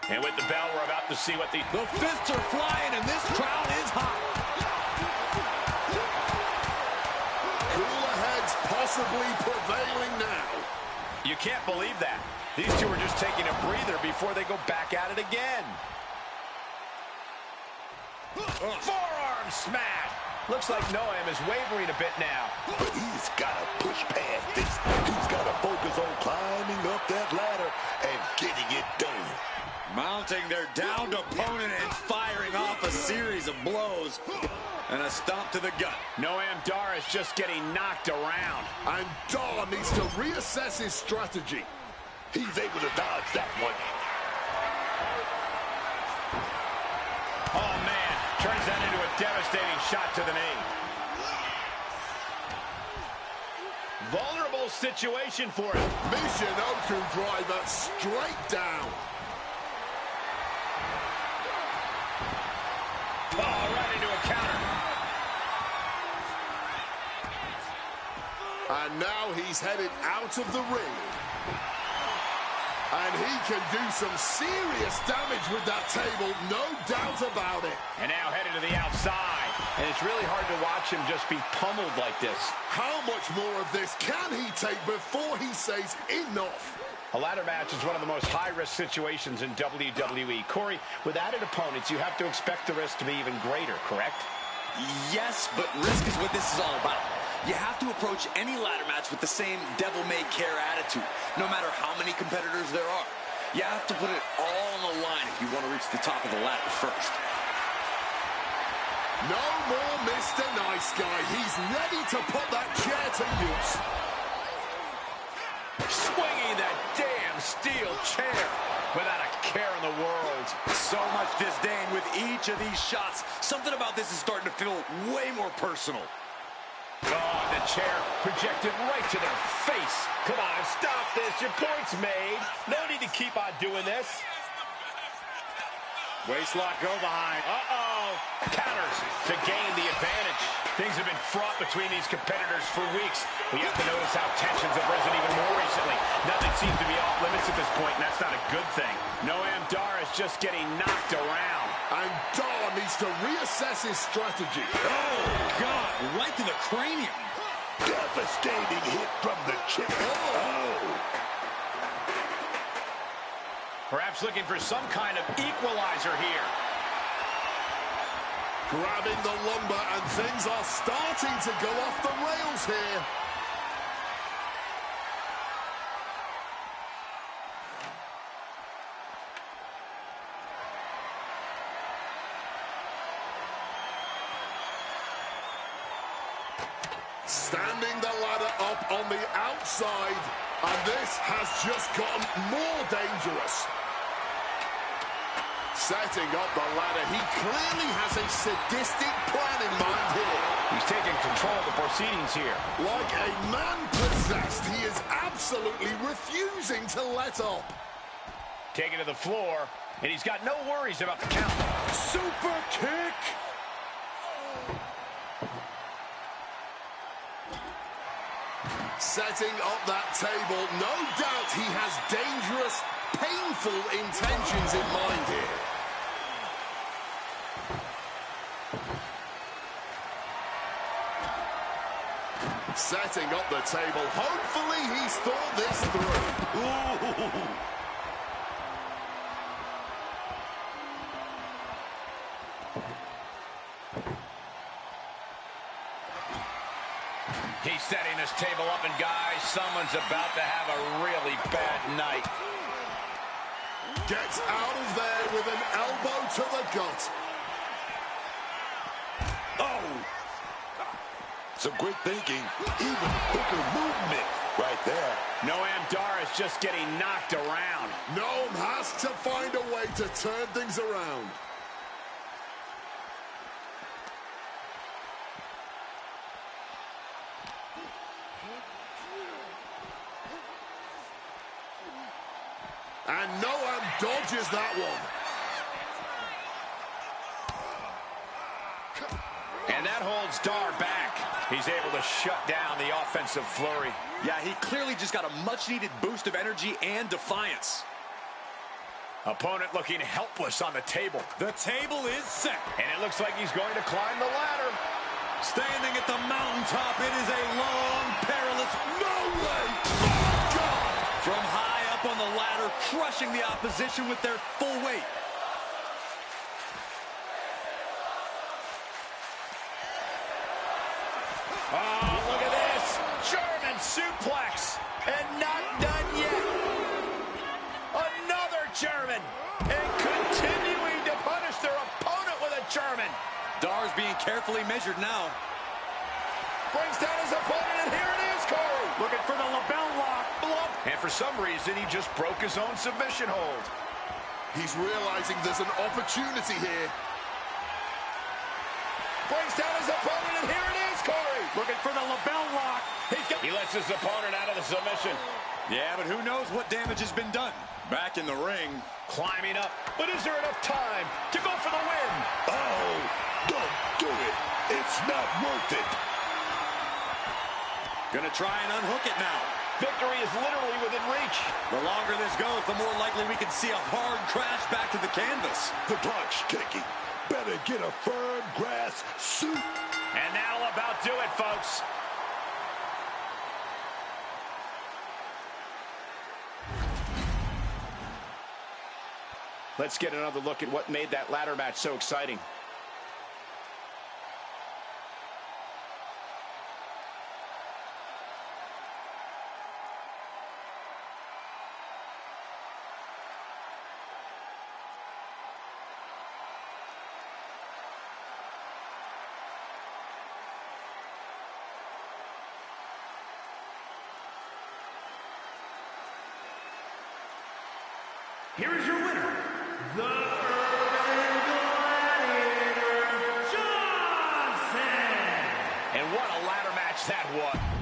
And with the bell, we're about to see what the fists are flying, and this crowd is hot. Cooler heads possibly prevailing now. You can't believe that. These two are just taking a breather before they go back at it again. Forearm smash. Looks like Noam is wavering a bit now. But he's got to push past this. He's got to focus on climbing up that ladder and getting it done. Mounting their downed opponent and firing off a series of blows. And a stomp to the gut. Noam Dar is just getting knocked around. And Dar needs to reassess his strategy. He's able to dodge that one. Oh, man. Turns that into a devastating shot to the knee. Vulnerable situation for him. Michinoku driver straight down. Oh, right into a counter. And now he's headed out of the ring. And he can do some serious damage with that table, no doubt about it. And now headed to the outside. And it's really hard to watch him just be pummeled like this. How much more of this can he take before he says enough? A ladder match is one of the most high-risk situations in WWE. Corey, with added opponents, you have to expect the risk to be even greater, correct? Yes, but risk is what this is all about. You have to approach any ladder match with the same devil-may-care attitude, no matter how many competitors there are. You have to put it all on the line if you want to reach the top of the ladder first. No more Mr. Nice Guy. He's ready to put that chair to use. Swinging that damn steel chair without a care in the world. So much disdain with each of these shots. Something about this is starting to feel way more personal. Oh, the chair projected right to their face. Come on, stop this. Your point's made. No need to keep on doing this. Waistlock go behind. Uh-oh. Counters to gain the advantage. Things have been fraught between these competitors for weeks. We have to notice how tensions have risen even more recently. Nothing seems to be off limits at this point, and that's not a good thing. Noam Dar is just getting knocked around. And Dar needs to reassess his strategy. Oh, God, right to the cranium. Devastating hit from the chip. Oh. Perhaps looking for some kind of equalizer here. Grabbing the lumber, and things are starting to go off the rails here. Standing the ladder up on the outside, and this has just gotten more dangerous. Setting up the ladder, he clearly has a sadistic plan in mind here. He's taking control of the proceedings here. Like a man possessed, he is absolutely refusing to let up. Taken to the floor, and he's got no worries about the count. Super kick! Setting up that table, no doubt he has dangerous, painful intentions in mind here. Setting up the table, hopefully he's thought this through. Ooh. He's setting this table up, and guys, someone's about to have a really bad night. Gets out of there with an elbow to the gut. Oh! Some quick thinking, even quicker movement right there. Noam Dar is just getting knocked around. Noam has to find a way to turn things around. And Noam dodges that one. And that holds Dar back. He's able to shut down the offensive flurry. Yeah, he clearly just got a much-needed boost of energy and defiance. Opponent looking helpless on the table. The table is set. And it looks like he's going to climb the ladder. Standing at the mountaintop, it is a long, perilous... No way! Oh, God! From high up on the ladder, crushing the opposition with their full weight. Oh, look at this. German suplex. And not done yet. Another German. And continuing to punish their opponent with a German. Dar's being carefully measured now. Brings down his opponent, and here it is, Corey. Looking for the lapel lock. Bluff. And for some reason, he just broke his own submission hold. He's realizing there's an opportunity here. Brings down his opponent, and here it is, Corey. Looking for the lapel lock. He lets his opponent out of the submission. Yeah, but who knows what damage has been done. Back in the ring. Climbing up. But is there enough time to go for the win? Oh, don't do it. It's not worth it. Gonna try and unhook it now. Victory is literally within reach. The longer this goes, the more likely we can see a hard crash back to the canvas. The clock's ticking. Better get a firm grass suit. And that'll about do it, folks. Let's get another look at what made that ladder match so exciting. Here is your winner, the Urban Gladiator, Johnson. And what a ladder match that was.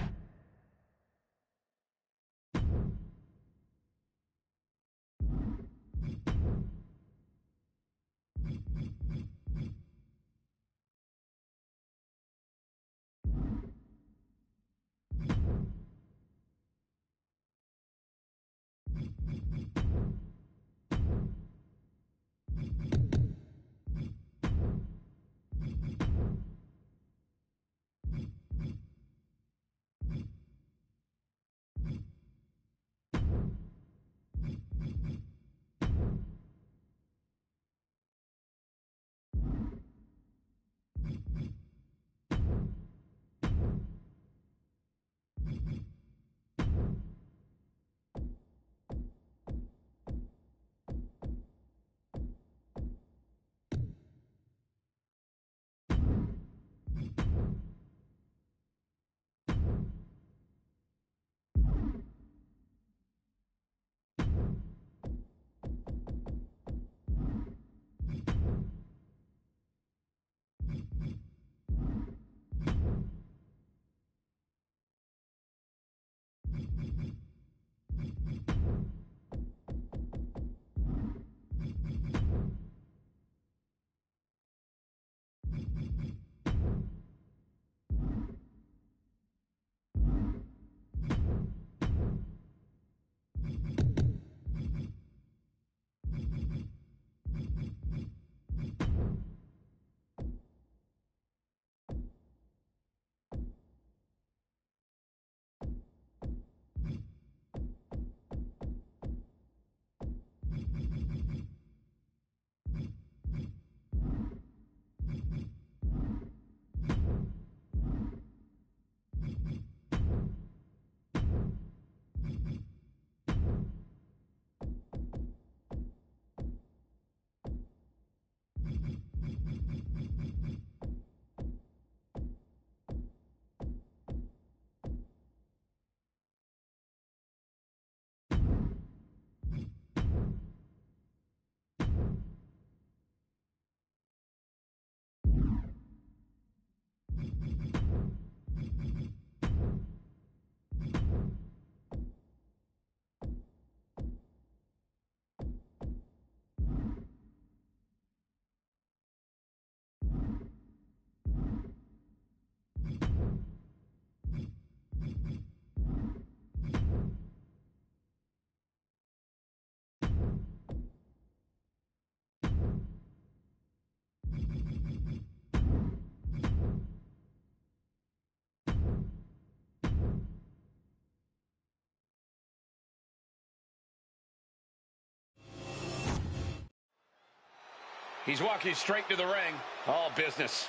He's walking straight to the ring. All business.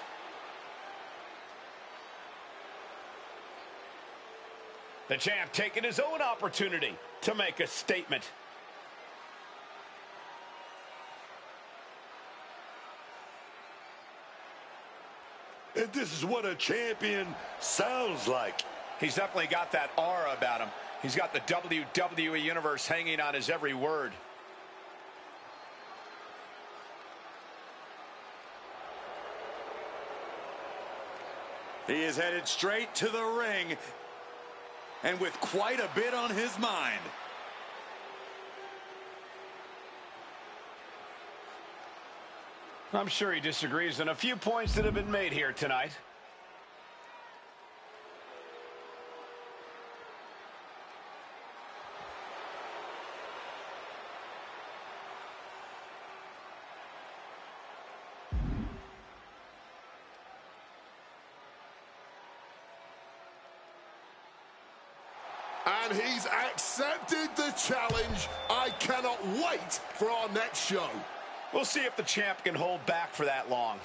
The champ taking his own opportunity to make a statement. And this is what a champion sounds like. He's definitely got that aura about him. He's got the WWE Universe hanging on his every word. He is headed straight to the ring, and with quite a bit on his mind. I'm sure he disagrees on a few points that have been made here tonight. And he's accepted the challenge. I cannot wait for our next show. We'll see if the champ can hold back for that long.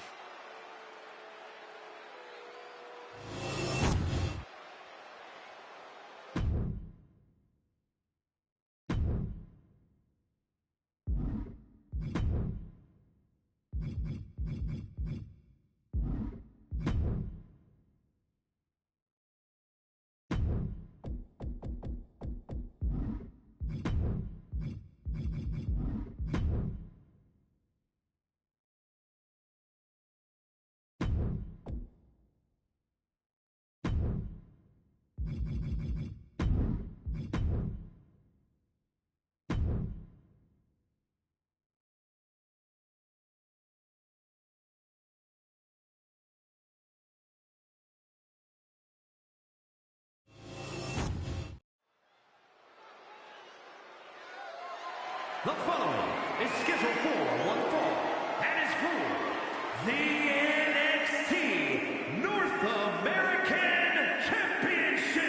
the NXT North American Championship.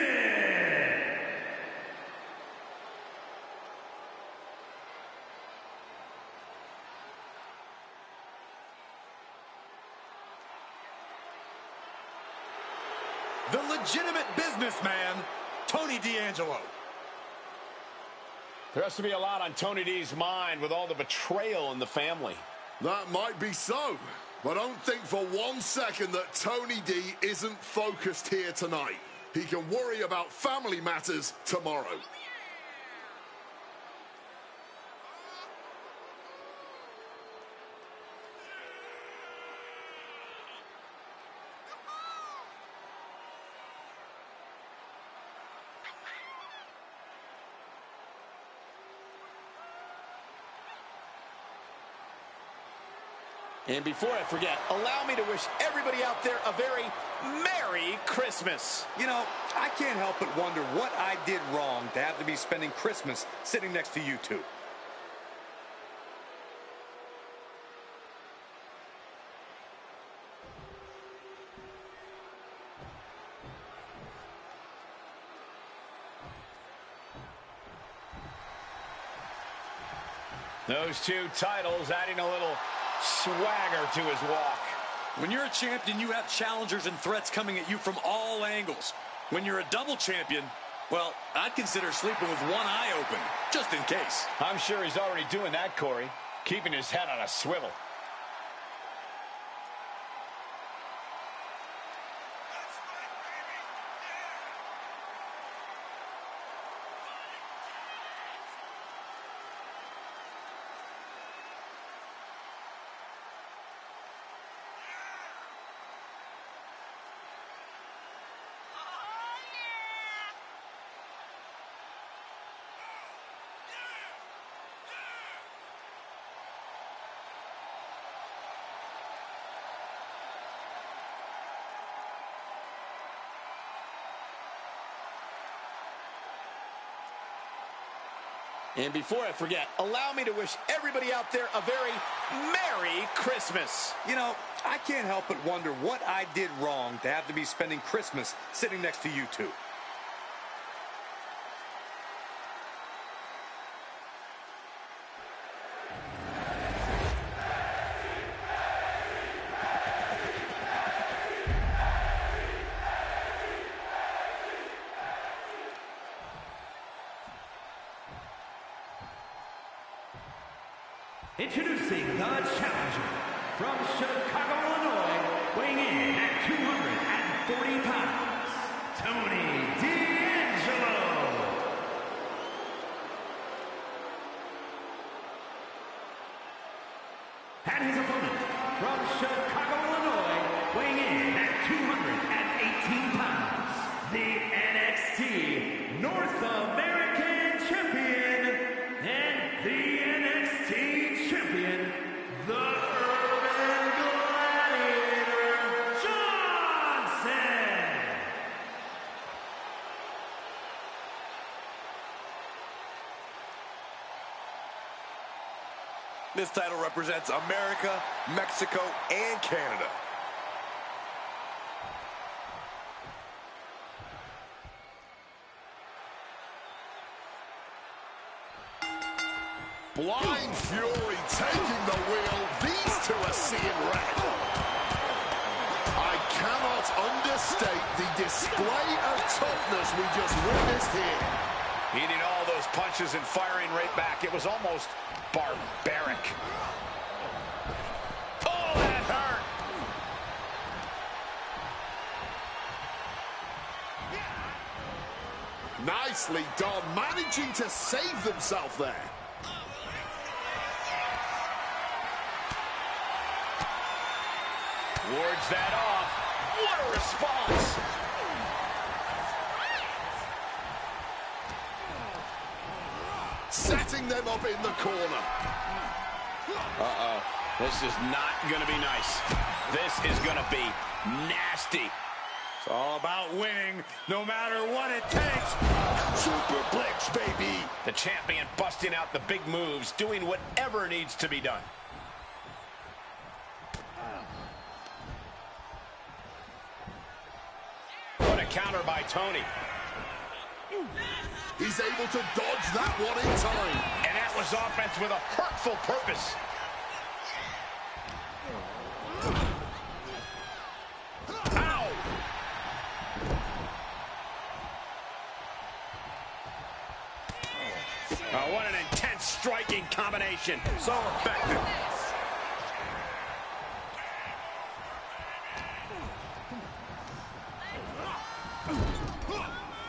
The legitimate businessman, Tony D'Angelo. There has to be a lot on Tony D's mind with all the betrayal in the family. That might be so. But don't think for 1 second that Tony D isn't focused here tonight. He can worry about family matters tomorrow. And before I forget, allow me to wish everybody out there a very Merry Christmas. You know, I can't help but wonder what I did wrong to have to be spending Christmas sitting next to you two. Those two titles adding a little swagger to his walk. When you're a champion, you have challengers and threats coming at you from all angles. When you're a double champion, well, I'd consider sleeping with one eye open, just in case. I'm sure he's already doing that, Corey, keeping his head on a swivel. And before I forget, allow me to wish everybody out there a very Merry Christmas. You know, I can't help but wonder what I did wrong to have to be spending Christmas sitting next to you two. Introducing the challenger from Chicago, Illinois, weighing in at 240 pounds, Tony D'Angelo. And his opponent from Chicago, Illinois, weighing in at 218 pounds, the NXT North American Champion and the NXT Champion, the Urban Gladiator, Johnson. This title represents America, Mexico, and Canada. Blind Fury taking the wheel. These two are seeing red. I cannot understate the display of toughness we just witnessed here. Eating all those punches and firing right back. It was almost barbaric. Oh, that hurt. Nicely done, managing to save themselves there. Wards that off. What a response. Setting them up in the corner. Uh-oh. This is not going to be nice. This is going to be nasty. It's all about winning, no matter what it takes. Superplex, baby. The champion busting out the big moves, doing whatever needs to be done. The counter by Tony. He's able to dodge that one in time. And that was offense with a hurtful purpose. Ow! Oh, what an intense striking combination. So effective.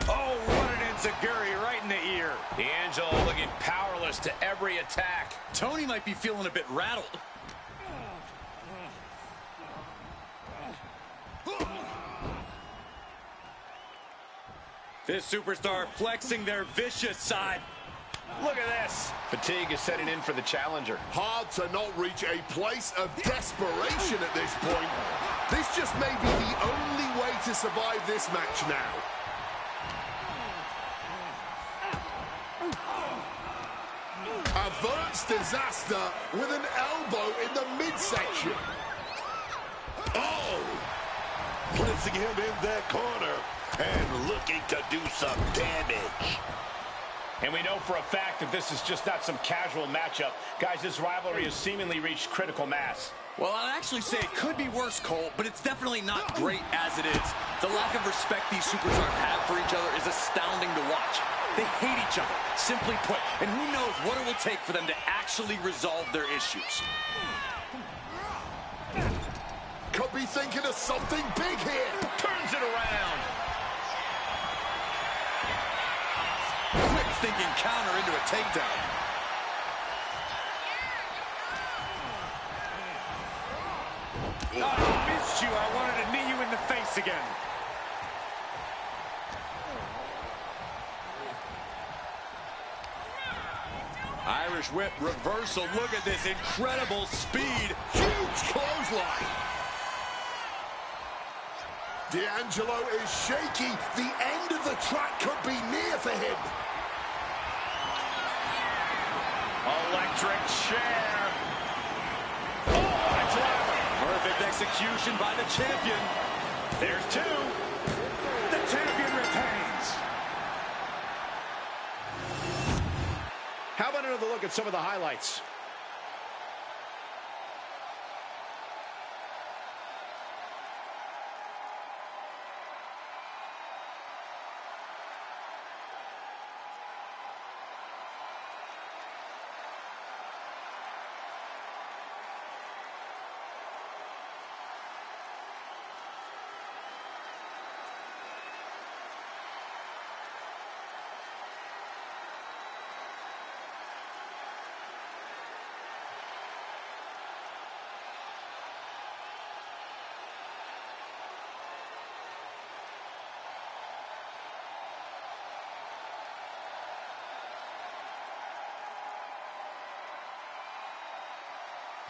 Oh, what an enziguri right in the ear. D'Angelo looking powerless to every attack. Tony might be feeling a bit rattled. This superstar flexing their vicious side. Look at this. Fatigue is setting in for the challenger. Hard to not reach a place of desperation at this point. This just may be the only way to survive this match now. Averts disaster with an elbow in the midsection. Oh! Placing him in that corner and looking to do some damage. And we know for a fact that this is just not some casual matchup. Guys, this rivalry has seemingly reached critical mass. Well, I'd actually say it could be worse, Cole, but it's definitely not great as it is. The lack of respect these superstars have for each other is astounding to watch. They hate each other, simply put, and who knows what it will take for them to actually resolve their issues. Could be thinking of something big here. Turns it around. Quick thinking counter into a takedown. Oh, I missed you. I wanted to knee you in the face again. Irish whip reversal. Look at this incredible speed. Huge clothesline. D'Angelo is shaky. The end of the track could be near for him. Electric chair. Oh, a driver. Perfect execution by the champion. There's two. The champion retains. How about another look at some of the highlights?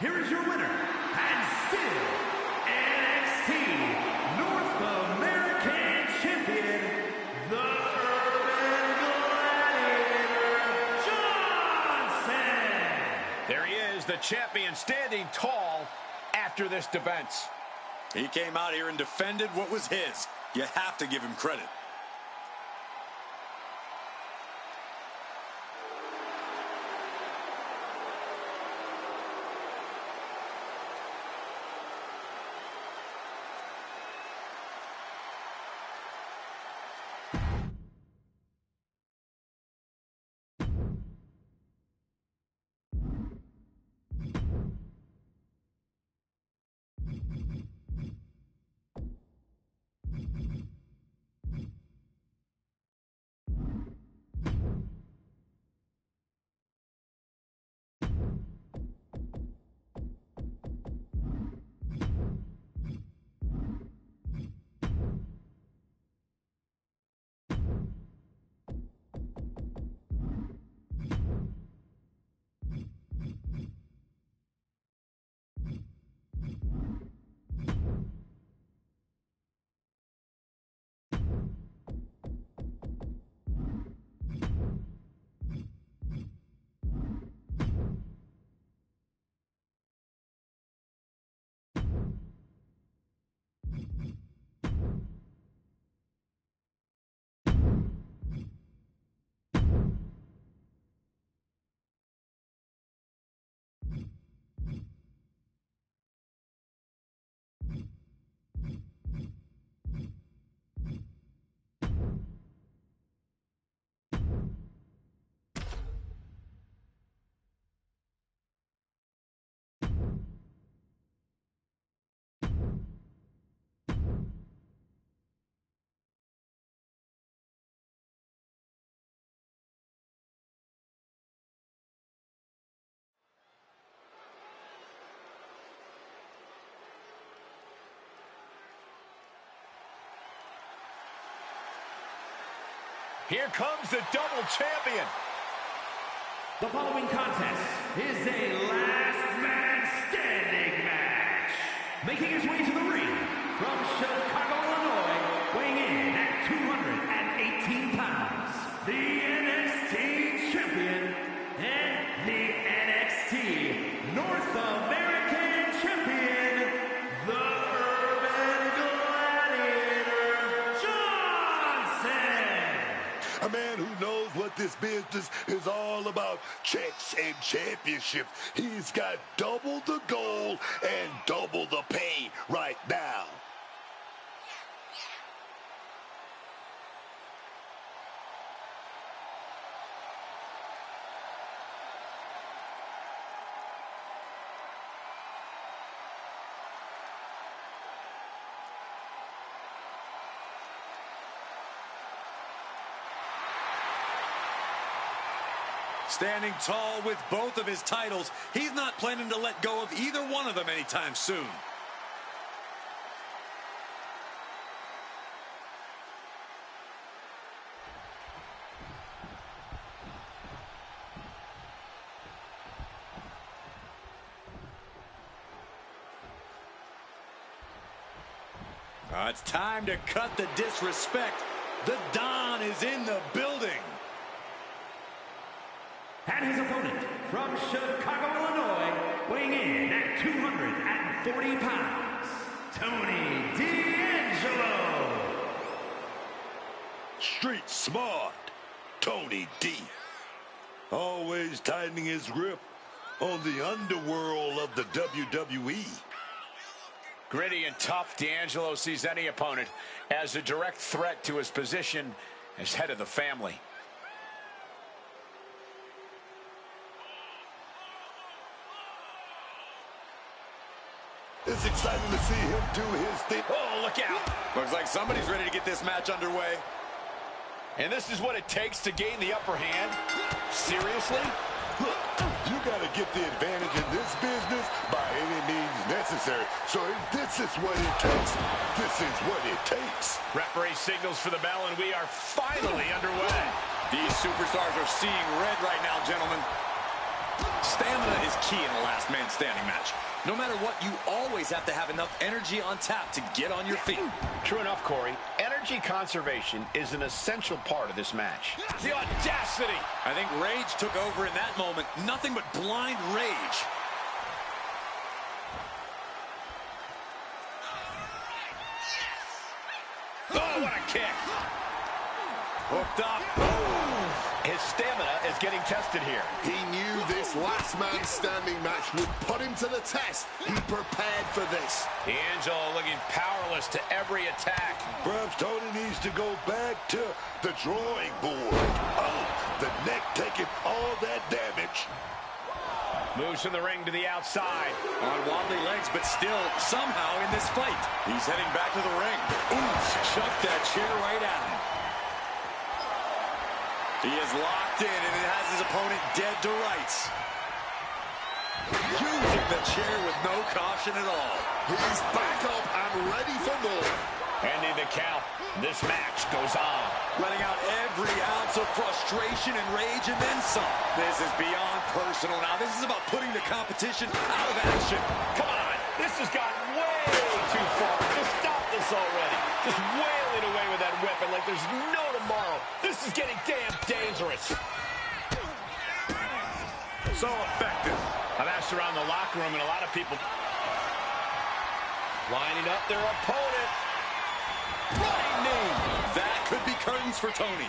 Here is your winner, and still NXT North American Champion, the Urban Gladiator, Johnson. There he is, the champion, standing tall after this defense. He came out here and defended what was his. You have to give him credit. Here comes the double champion. The following contest is a last man standing match. Making his way to the ring from Chicago, Illinois, weighing in at 218 pounds, the NXT Champion and the NXT North American Champion, the Urban Gladiator, Johnson. A man who knows what this business is all about. Checks and championships. He's got double the gold and double the pain right now. Standing tall with both of his titles, he's not planning to let go of either one of them anytime soon. It's time to cut the disrespect. The Don is in the building. And his opponent from Chicago, Illinois, weighing in at 240 pounds, Tony D'Angelo. Street smart, Tony D. Always tightening his grip on the underworld of the WWE. Gritty and tough, D'Angelo sees any opponent as a direct threat to his position as head of the family. It's exciting to see him do his thing. Oh, look out. Looks like somebody's ready to get this match underway. And this is what it takes to gain the upper hand? Seriously? Look, you got to get the advantage in this business by any means necessary. So if this is what it takes, this is what it takes. Referee signals for the bell, and we are finally underway. These superstars are seeing red right now, gentlemen. Stamina is key in a last man standing match. No matter what, you always have to have enough energy on tap to get on your feet. True enough, Corey. Energy conservation is an essential part of this match. The audacity! I think rage took over in that moment. Nothing but blind rage. Oh, what a kick! Hooked up. His stamina is getting tested here. He knew this last man standing match would put him to the test. He prepared for this. D'Angelo looking powerless to every attack. Perhaps Tony needs to go back to the drawing board. Oh, the neck taking all that damage. Moves from the ring to the outside. On wobbly legs, but still somehow in this fight. He's heading back to the ring. Ooh, chucked that chair right at him. He is locked in, and it has his opponent dead to rights. Using the chair with no caution at all. He's back up and ready for more. Ending the count. This match goes on. Letting out every ounce of frustration and rage and then some. This is beyond personal now. This is about putting the competition out of action. Come on. This has gotten way too far. Just stop this already. Just wailing away with that weapon like there's no tomorrow. This is getting damn dangerous. So effective. I've asked around the locker room, and a lot of people lining up their opponent. Running knee. That could be curtains for Tony.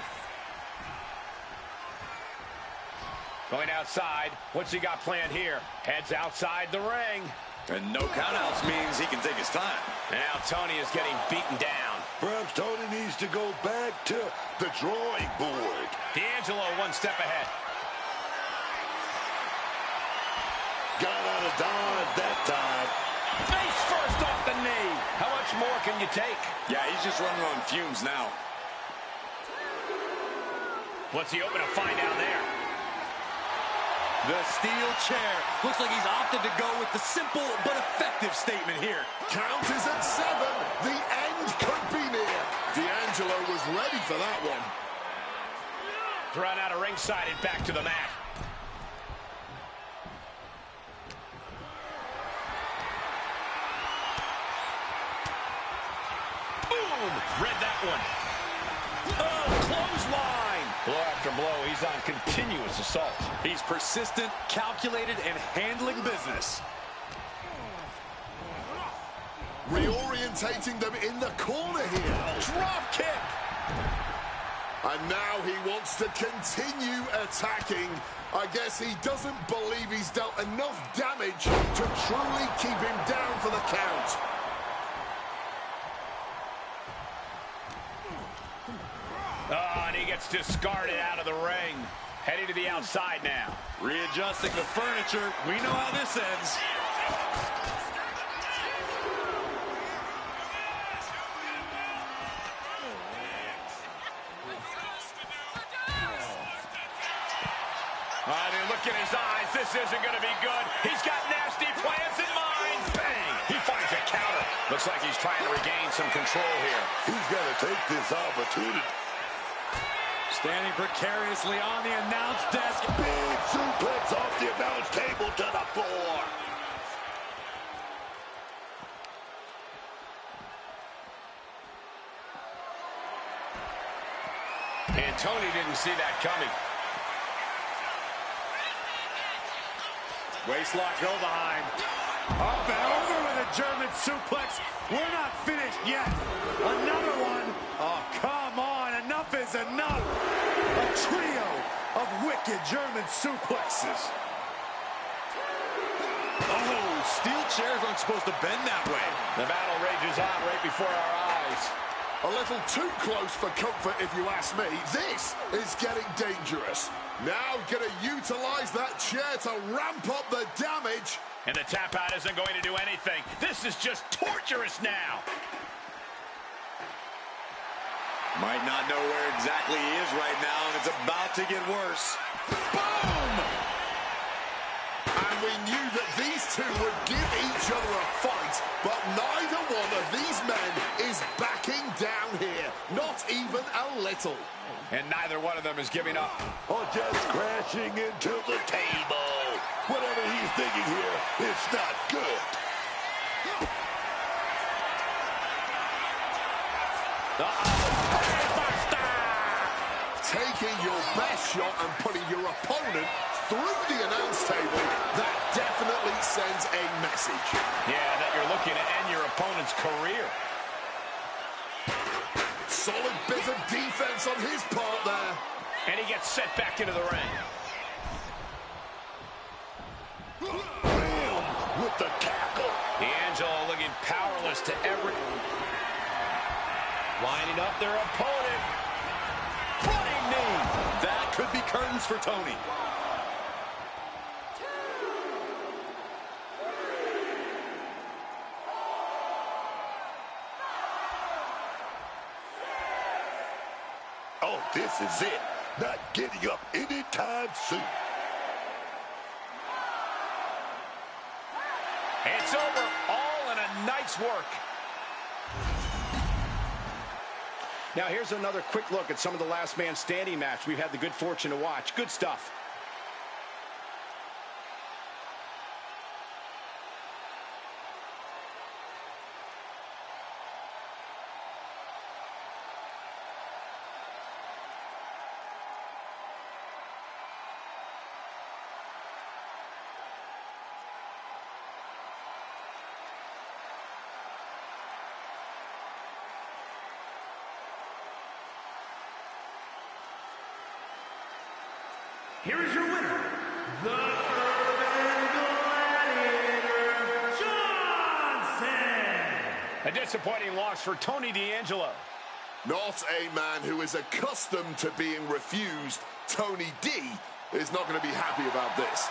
Going outside. What's he got planned here? Heads outside the ring. And no countouts means he can take his time. And now Tony is getting beaten down. Perhaps Tony needs to go back to the drawing board. D'Angelo one step ahead. Got out of dodge that time. Face first off the knee. How much more can you take? Yeah, he's just running on fumes now. What's he open to find down there? The steel chair. Looks like he's opted to go with the simple but effective statement here. Count is at 7. The end could be near. D'Angelo was ready for that one. Thrown out of ringside and back to the mat. Boom! Read that one. Oh, clothesline! Blow after blow. He's on continuous assault. He's persistent, calculated, and handling business. Reorientating them in the corner here. Drop kick. And now he wants to continue attacking. I guess he doesn't believe he's dealt enough damage to truly keep him down for the count. Oh, and he gets discarded out of the ring. Heading to the outside now. Readjusting the furniture. We know how this ends. Look in his eyes. This isn't going to be good. He's got nasty plans in mind. Bang! He finds a counter. Looks like he's trying to regain some control here. He's got to take this opportunity. Standing precariously on the announce desk. Big suplex off the announce table to the floor. And Tony didn't see that coming. Waistlock go behind. Up and over with a German suplex. We're not finished yet. Another one. Oh, come on. Enough is enough. A trio of wicked German suplexes. Oh, steel chairs aren't supposed to bend that way. The battle rages on right before our eyes. A little too close for comfort, if you ask me. This is getting dangerous. Now going to utilize that chair to ramp up the damage. And the tap out isn't going to do anything. This is just torturous now. Might not know where exactly he is right now, and it's about to get worse. Boom! And we knew that these two would give each other a fight, but neither one of these men is backing down here. Not even a little. And neither one of them is giving up. Or just crashing into the table. Whatever he's thinking here, it's not good. Taking your best shot and putting your opponent through the announce table, that definitely sends a message. Yeah, that you're looking to end your opponent's career. Solid bit of defense on his part there. And he gets set back into the ring. Bam! With the tackle. D'Angelo looking powerless to every... Winding up their opponent. Running knee. That could be curtains for Tony. Oh, this is it. Not getting up anytime soon. It's over. All in a night's work. Now here's another quick look at some of the last man standing match we've had the good fortune to watch. Good stuff. Here is your winner, the Urban Gladiator, Johnson. A disappointing loss for Tony D'Angelo. Not a man who is accustomed to being refused. Tony D is not going to be happy about this.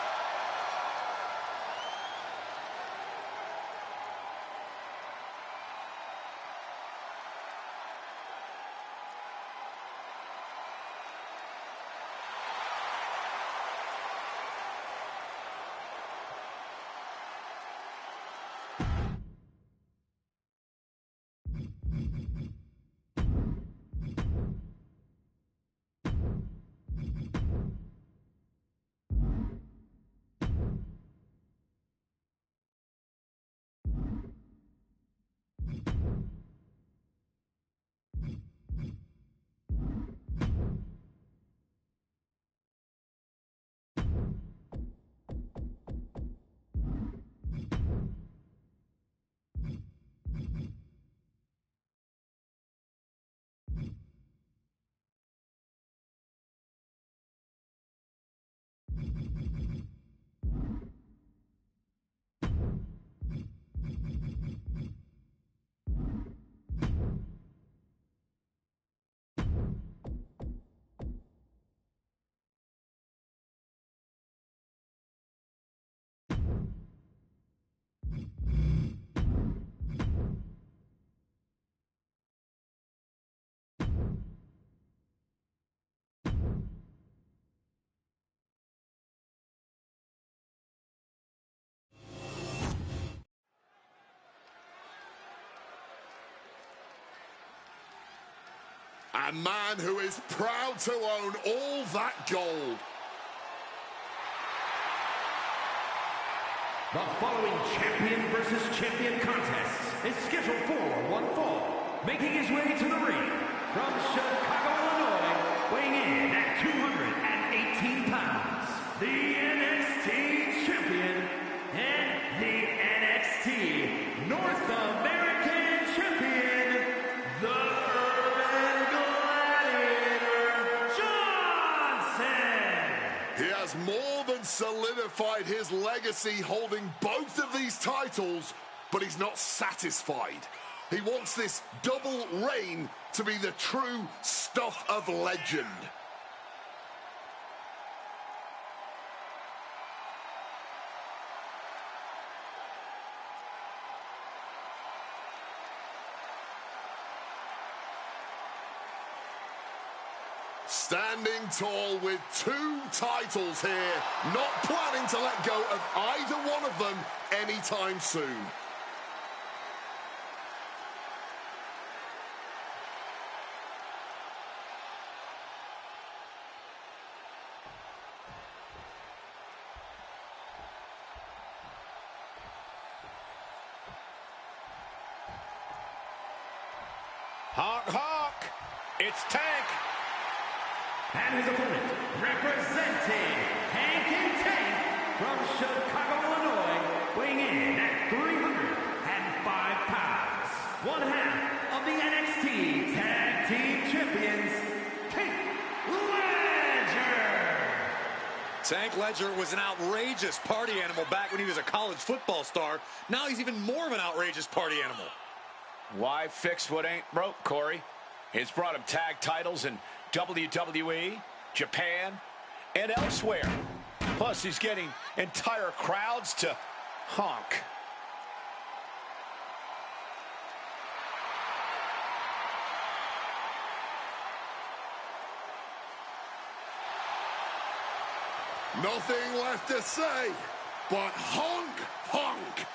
A man who is proud to own all that gold. The following champion versus champion contest is scheduled for one fall. Making his way to the ring from Chicago, Illinois, weighing in at 218 pounds, the NXT Champion and the NXT North American Champion, the Urban Gladiator, Johnson. He has more than solidified his legacy holding both of these titles, but he's not satisfied. He wants this double reign to be the true stuff of legend. Standing tall with 2 titles here, not planning to let go of either one of them anytime soon. Honk, honk. It's Tank. And his opponent, representing Hank and Tank from Chicago, Illinois, weighing in at 305 pounds. One half of the NXT Tag Team Champions, Tank Ledger. Tank Ledger was an outrageous party animal back when he was a college football star. Now he's even more of an outrageous party animal. Why fix what ain't broke, Corey? It's brought him tag titles in WWE, Japan, and elsewhere. Plus, he's getting entire crowds to honk. Nothing left to say, but honk, honk.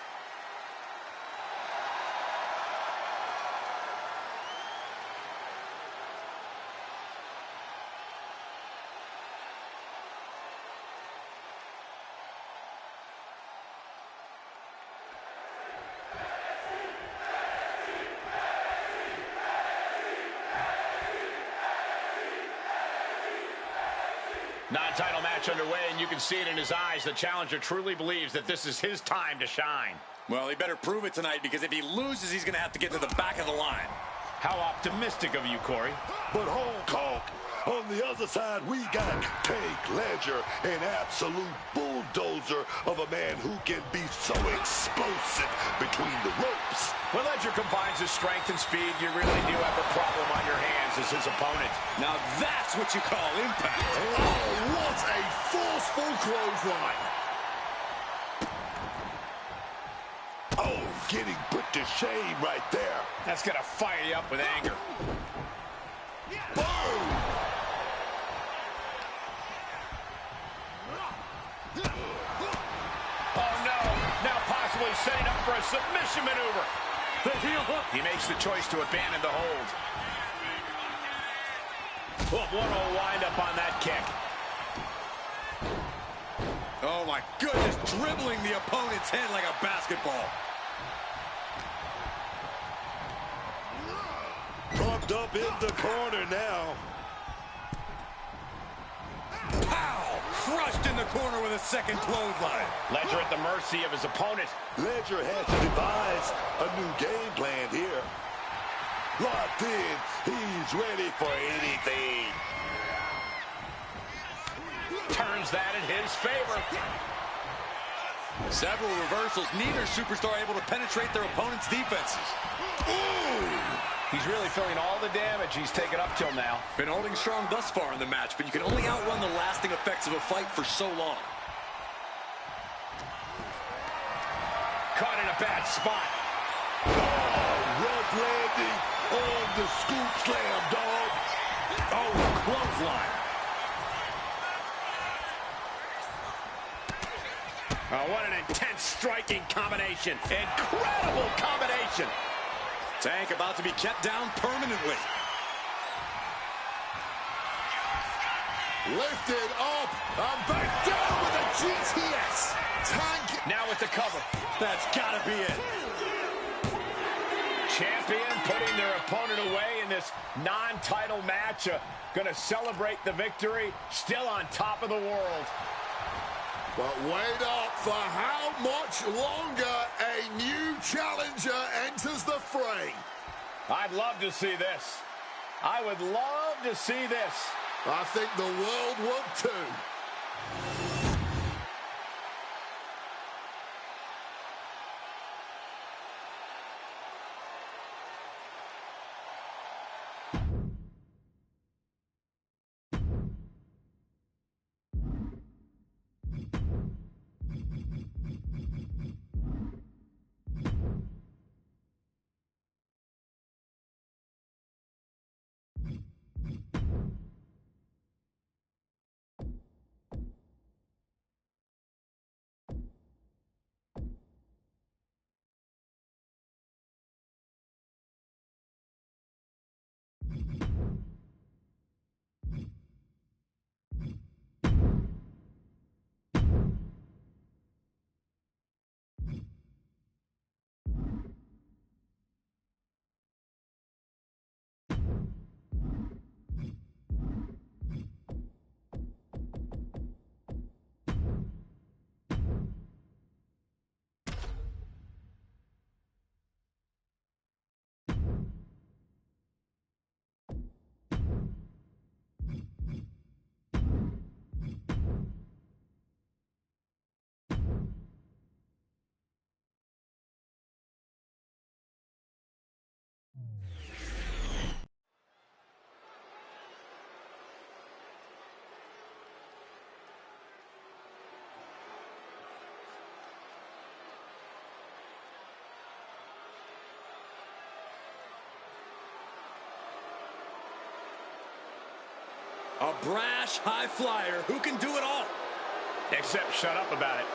Non-title match underway, and you can see it in his eyes. The challenger truly believes that this is his time to shine. Well, he better prove it tonight, because if he loses, he's going to have to get to the back of the line. How optimistic of you, Corey. But honk, honk. On the other side, we got Tank Ledger, an absolute bulldozer of a man who can be so explosive between the ropes. When Ledger combines his strength and speed, you really do have a problem on your hands as his opponent. Now that's what you call impact. Oh, what a forceful clothesline. Oh, getting put to shame right there. That's going to fire you up with anger. Boom! Oh, no. Now possibly setting up for a submission maneuver. The heel hook. He makes the choice to abandon the hold. Oh, what a wind-up on that kick. Oh, my goodness. Dribbling the opponent's head like a basketball. Pumped up in the corner now. Pow! Crushed in the corner with a second clothesline. Ledger at the mercy of his opponent. Ledger has to devise a new game plan here. Locked in, he's ready for anything. Turns that in his favor. Several reversals, neither superstar able to penetrate their opponent's defenses. Ooh! He's really feeling all the damage he's taken up till now. Been holding strong thus far in the match, but you can only outrun the lasting effects of a fight for so long. Caught in a bad spot. Oh, rough landing on the scoop slam, dog. Oh, clothesline. Oh, what an intense striking combination. Incredible combination. Tank about to be kept down permanently. Lifted up and back down with a GTS. Tank. Now with the cover. That's gotta be it. Champion putting their opponent away in this non-title match. Gonna celebrate the victory. Still on top of the world. But wait up, for how much longer a new challenger enters the fray? I'd love to see this. I would love to see this. I think the world would too. A brash high flyer who can do it all. Except shut up about it.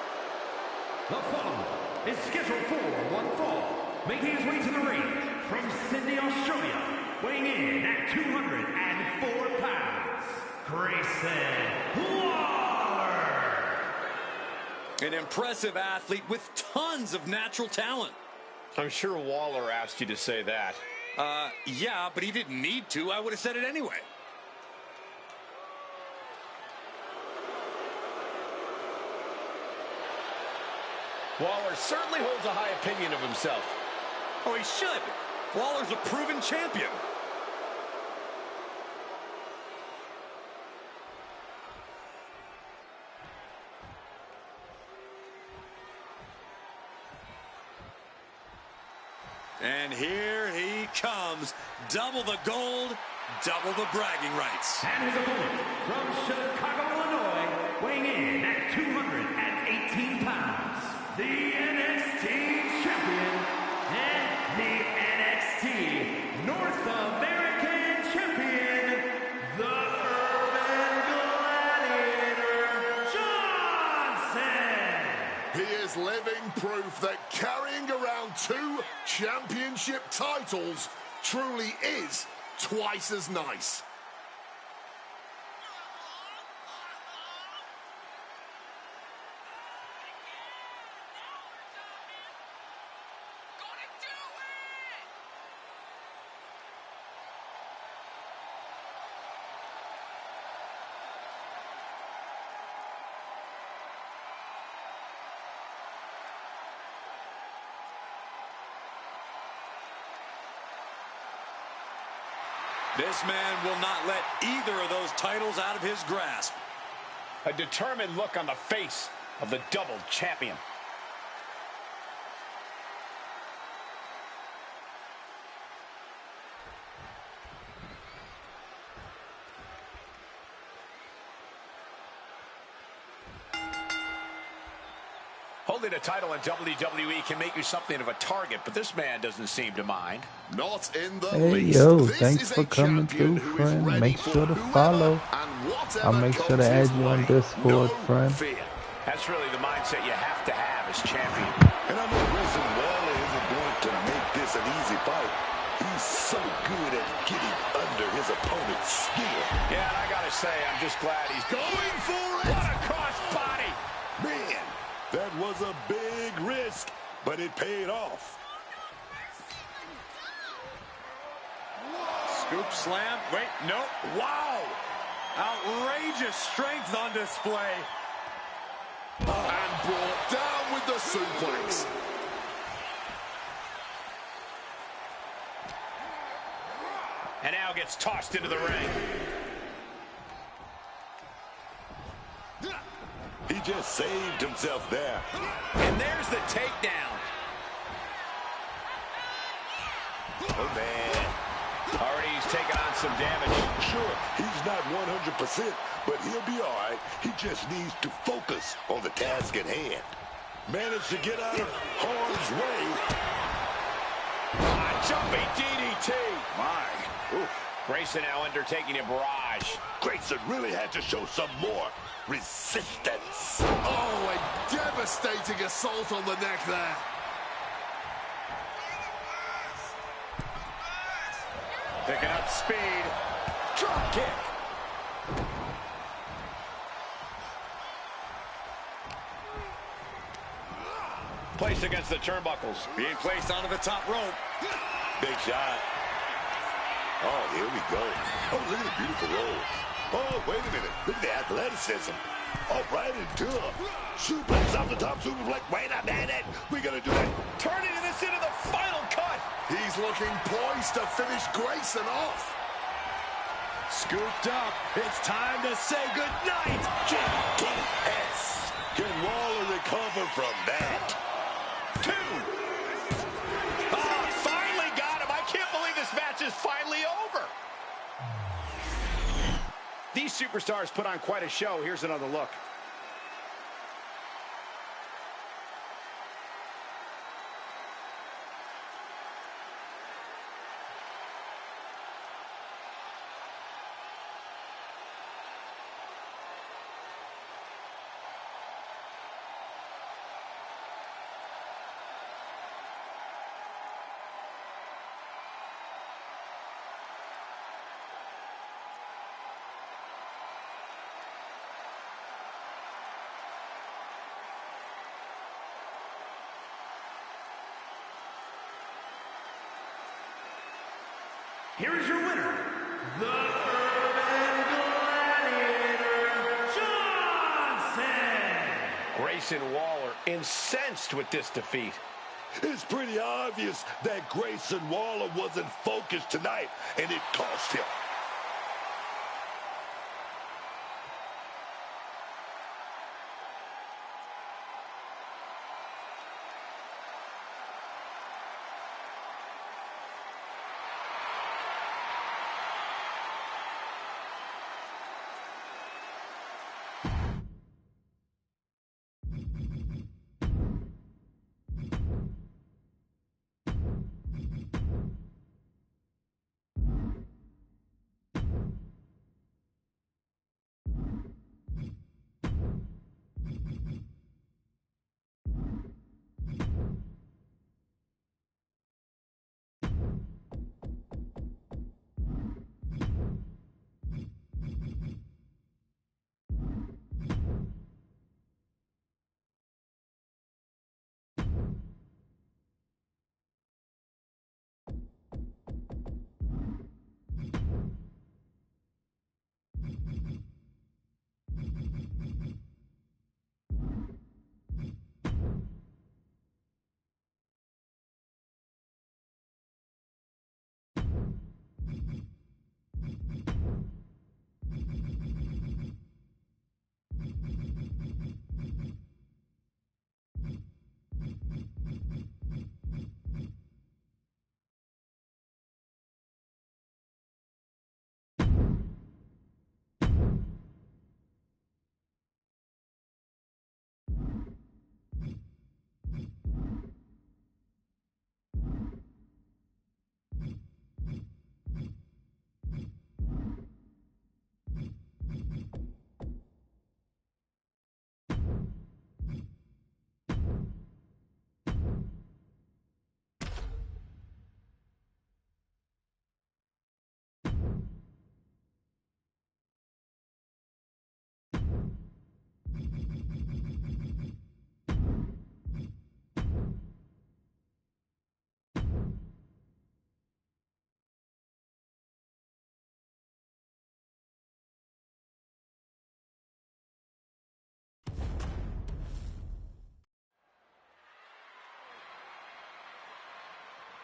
The following is scheduled for one fall, making his way to the ring from Sydney, Australia, weighing in at 204 pounds, Grayson Waller. An impressive athlete with tons of natural talent. I'm sure Waller asked you to say that. Yeah, but he didn't need to. I would have said it anyway. Waller certainly holds a high opinion of himself. Oh, he should. Waller's a proven champion. And here he comes. Double the gold, double the bragging rights. And his opponent from Chicago, Illinois, weighing in at 218 pounds, the NXT Champion and the NXT North American Champion, the Urban Gladiator, Johnson. He is living proof that carrying around 2 championship titles truly is twice as nice. This man will not let either of those titles out of his grasp. A determined look on the face of the double champion. Holding a title in WWE can make you something of a target, but this man doesn't seem to mind. Not in the Hey least. yo, This thanks is for a coming champion through, who is friend. ready Make for sure to whoever follow. and whatever I'll make sure to comes add his you on way. Discord, No friend. fear. That's really the mindset you have to have as champion. And I know Grayson Waller isn't going to make this an easy fight. He's so good at getting under his opponent's skin. Yeah, and I gotta say, I'm just glad he's Going for it! What a cross body! Man, that was a big risk, but it paid off. Scoop slam. Wait, no. Wow. Outrageous strength on display. And brought down with the suplex. And now gets tossed into the ring. He just saved himself there. And there's the takedown. Oh, man. Already he's taken on some damage. Sure, he's not 100%, but he'll be all right. He just needs to focus on the task at hand. Managed to get out of harm's way. Jumping DDT. My. Oof. Grayson now undertaking a barrage. Grayson really had to show some more resistance. Oh, a devastating assault on the neck there. Picking up speed. Drop kick. Placed against the turnbuckles. Being placed onto the top rope. Big shot. Oh, here we go. Oh, look at the beautiful roll. Oh, wait a minute. Look at the athleticism. Oh, right into him. Suplex off the top, superplex. Wait a minute. We're going to do that. Turning this into the final cut. He's looking poised to finish Grayson off. Scooped up. It's time to say goodnight. GTS. Can Waller recover from that? 2. Oh, finally got him. I can't believe this match is finally over. These superstars put on quite a show. Here's another look. Here is your winner, the Urban Gladiator, Johnson! Grayson Waller incensed with this defeat. It's pretty obvious that Grayson Waller wasn't focused tonight, and it cost him.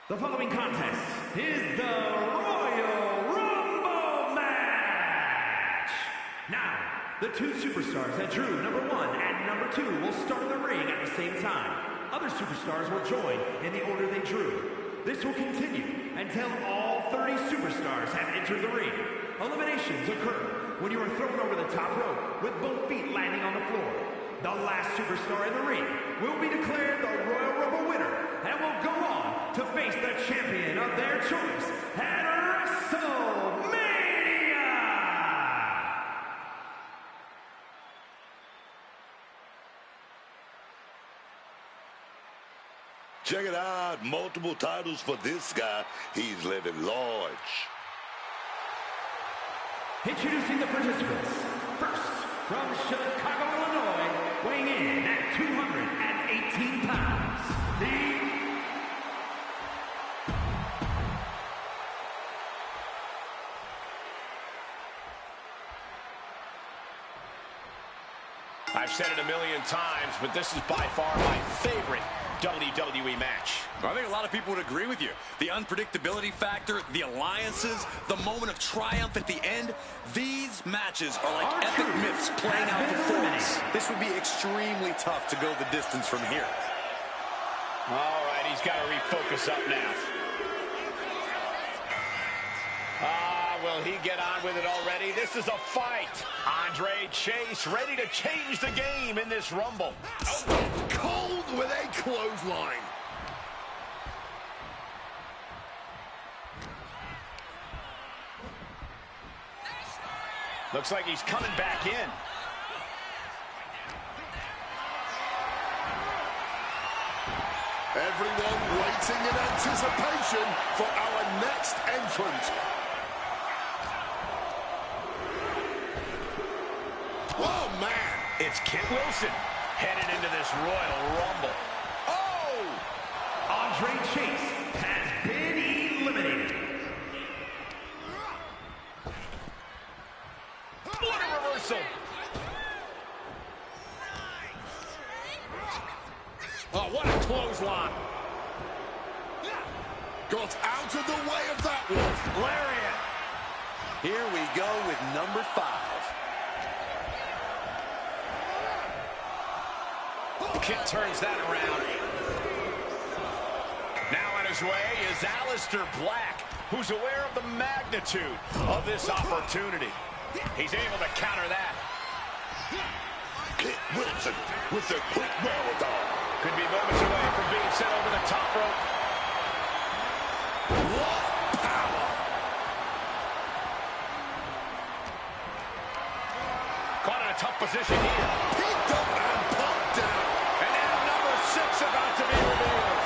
The following contest is the Royal Rumble match. Now, the two superstars that drew number 1 and number 2 will start in the ring at the same time. Other superstars will join in the order they drew. This will continue until all 30 superstars have entered the ring. Eliminations occur when you are thrown over the top rope with both feet landing on the floor. The last superstar in the ring will be declared the Royal Rumble winner and will go on to face the champion of their choice at WrestleMania! Check it out. Multiple titles for this guy. He's living large. Introducing the participants. First, from Chicago, Illinois, weighing in at 218 pounds, I've said it a million times, but this is by far my favorite WWE match. I think a lot of people would agree with you. The unpredictability factor, the alliances, the moment of triumph at the end, these matches are like epic myths playing out before us. This would be extremely tough to go the distance from here. All right, he's got to refocus up now. Will he get on with it already? This is a fight. Andre Chase ready to change the game in this Rumble. Oh, cold with a clothesline. Looks like he's coming back in. Everyone waiting in anticipation for our next entrant. Oh, man. It's Kent Wilson headed into this Royal Rumble. Oh! Andre Chase has been eliminated. What a reversal! Oh, what a clothesline! Got out of the way of that one. Lariat! Here we go with number 5. Kent turns that around. Now on his way is Aleister Black, who's aware of the magnitude of this opportunity. He's able to counter that. Kent Wilson with the quick wherewithal. Could be moments away from being sent over the top rope. What power. Caught in a tough position here. Picked up and pumped down. And now number 6 about to be revealed.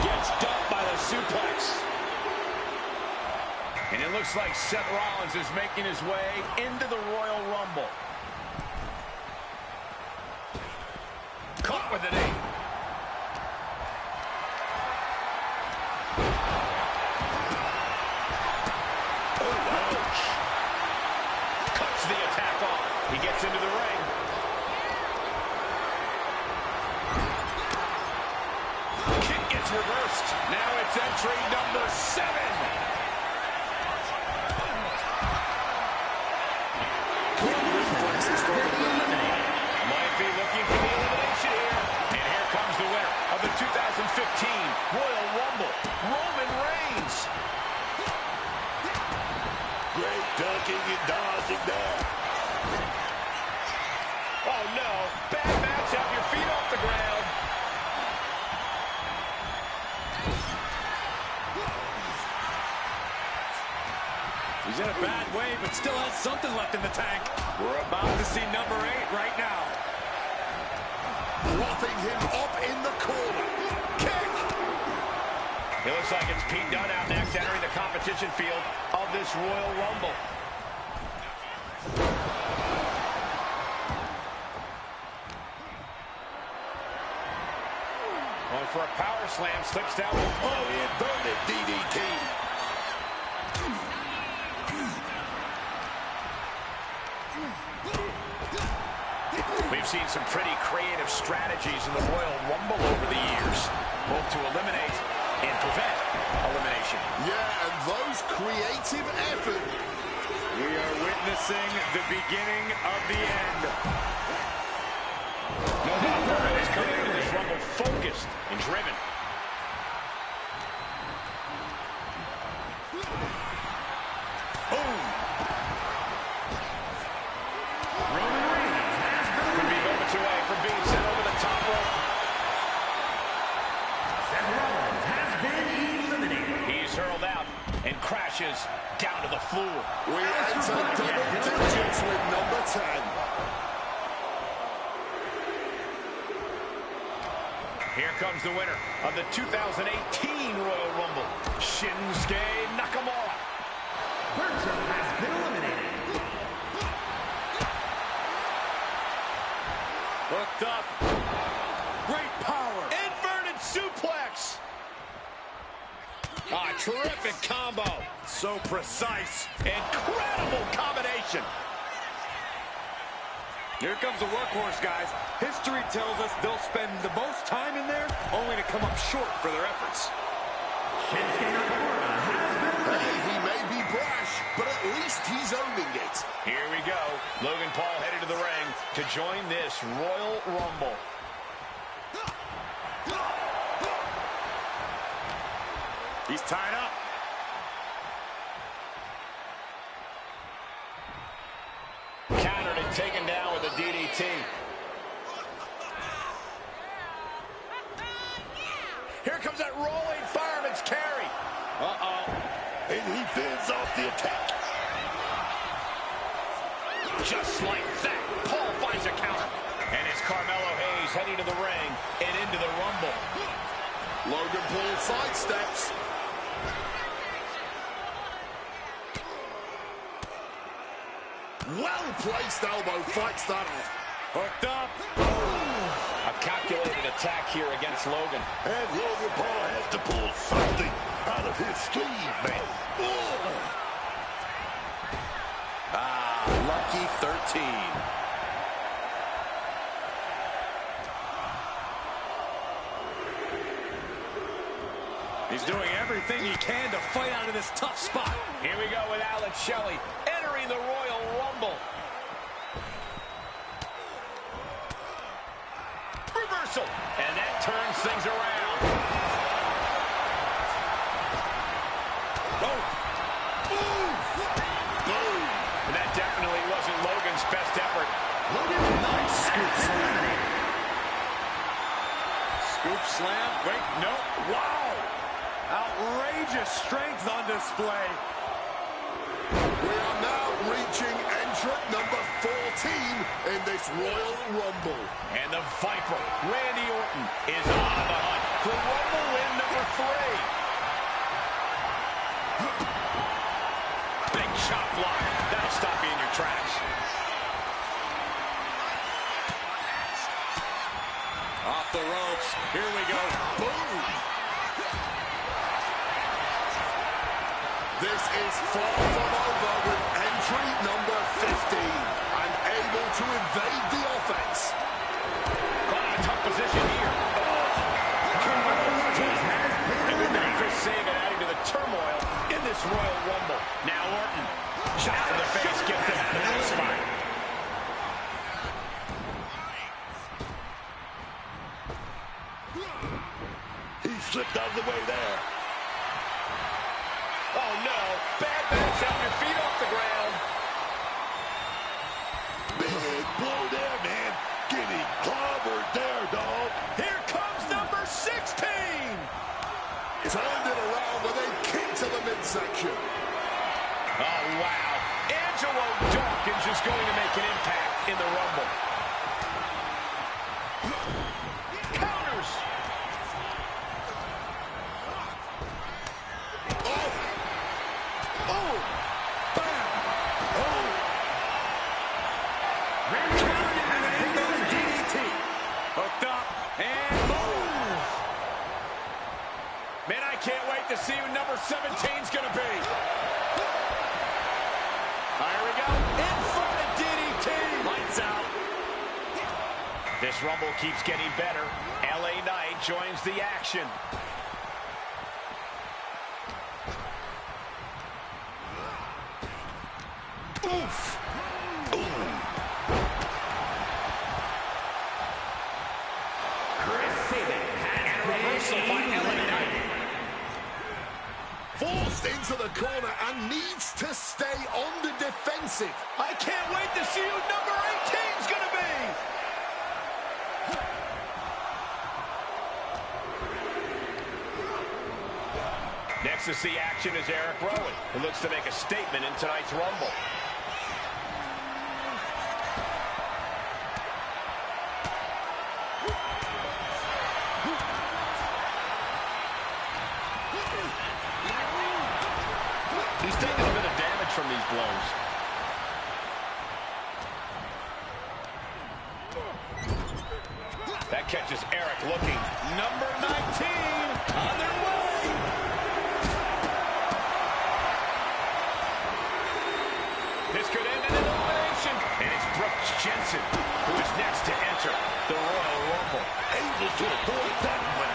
Gets dumped by the suplex. And it looks like Seth Rollins is making his way into the Royal Rumble. Caught with an 8. Oh, ouch. Cuts the attack off. He gets into the ring. Kick gets reversed. Now it's entry number 7. Might be looking for the elimination here. And here comes the winner of the 2015 Royal Rumble, Roman Reigns. Great ducking and dodging there. Oh no, bad match, have your feet off the ground. He's in a bad way, but still has something left in the tank. We're about to see number 8 right now. Propping him up in the corner. Kick. It looks like it's Pete Dunne out next, entering the competition field of this Royal Rumble. Going for a power slam, slips down. Oh, inverted DDT. We've seen some pretty creative strategies in the Royal Rumble over the years, both to eliminate and prevent elimination. Yeah, and those creative efforts. We are witnessing the beginning of the end. No doubt Roman is coming into this Rumble focused and driven. Boom! Roman Reigns has been Could be moments away from being sent over the top rope. Seth Rollins has been eliminated. He's hurled out and crashes down to the floor. We enter double digits with number 10. Here comes the winner of the 2018 Royal Rumble, Shinsuke Nakamura. Berto has been eliminated. Hooked up. Great power. Inverted suplex. Ah, terrific combo. So precise. Incredible combination. Here comes the workhorse, guys. History tells us they'll spend the most time in there only to come up short for their efforts. Shinsuke Nakamura has been Hey, eliminated. he may be brash, but at least he's owning it. Here we go. Logan Paul headed to the ring to join this Royal Rumble. He's tied up. Countered and taken down with a DDT. Here comes that rolling fireman's carry. Uh-oh. And he fends off the attack. Just like that, Paul finds a counter. And it's Carmelo Hayes heading to the ring and into the Rumble. Logan Paul sidesteps. Well-placed elbow fights that off. Hooked up. A calculated attack here against Logan. And Logan Paul has to pull something out of his sleeve, man. Lucky 13. He's doing everything he can to fight out of this tough spot. Here we go with Alex Shelley entering the Royal Rumble. Reversal. And that turns things around. Boom. And that definitely wasn't Logan's best effort. Nice scoop slam. Scoop slam. Wait, no. Wow. Outrageous strength on display. We are now reaching entrant number 14 in this Royal Rumble. And the Viper, Randy Orton, is on the hunt for Rumble win number 3. Big chop block. That'll stop you in your tracks. Off the ropes. Here we go. Boom. This is far from over with entry number 15 and able to evade the offense. Caught in a tough position here. And we make this save and adding to the turmoil in this Royal Rumble. Now Orton, shot in the face, gets them out of that spot. He slipped out of the way there. Oh no, bad match out your feet off the ground. Big blow there, man. Getting clobbered there, dog. Here comes number 16. Turned it around with a kick to the midsection. Oh wow, Angelo Dawkins is going to make an impact in the Rumble. Counters. Hooked up. And boom. Man, I can't wait to see who number 17's going to be. Here we go. Inverted DDT. Lights out. This Rumble keeps getting better. LA Knight joins the action. Oof! And a reversal by LA Knight. Forced into the corner and needs to stay on the defensive. I can't wait to see who number 18's going to be. Next to see action is Eric Rowan, who looks to make a statement in tonight's Rumble. He's taking a bit of damage from these blows. That catches Eric looking. Number 19 on their way. This could end in an elimination. And it's Brooks Jensen who is next to enter the Royal Rumble. Able to avoid that one.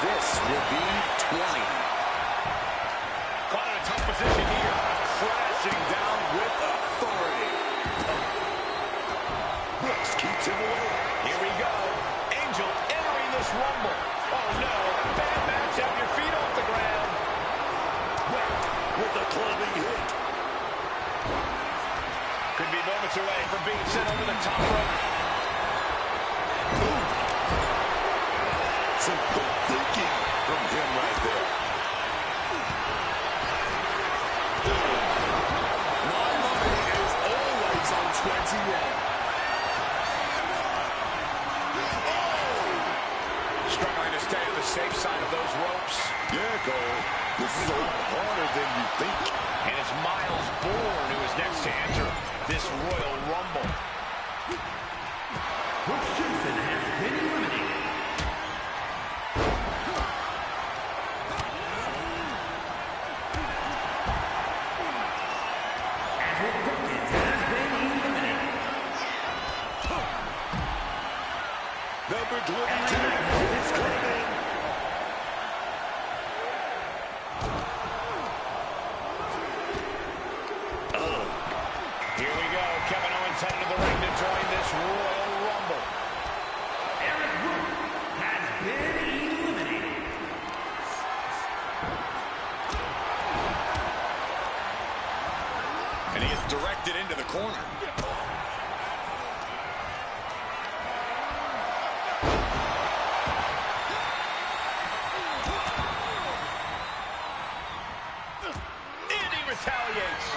This will be 20. Caught in a tough position here. Crashing down with authority. Brooks keeps him away. Here we go. Angel entering this Rumble. Oh no, bad match. Have your feet off the ground. With a clubbing hit. Could be moments away from being sent over the top rope. Some good thinking from him right there. My money is always on 21. Struggling to stay on the safe side of those ropes. Yeah, Cole. This is a lot harder than you think. And it's Miles Bourne who is next to enter this Royal Rumble. Brooks Jensen has been eliminated. Number 22 is coming. Here we go. Kevin Owens headed to the ring to join this Royal Rumble. Eric Rowan has been eliminated. And he is directed into the corner. And he retaliates.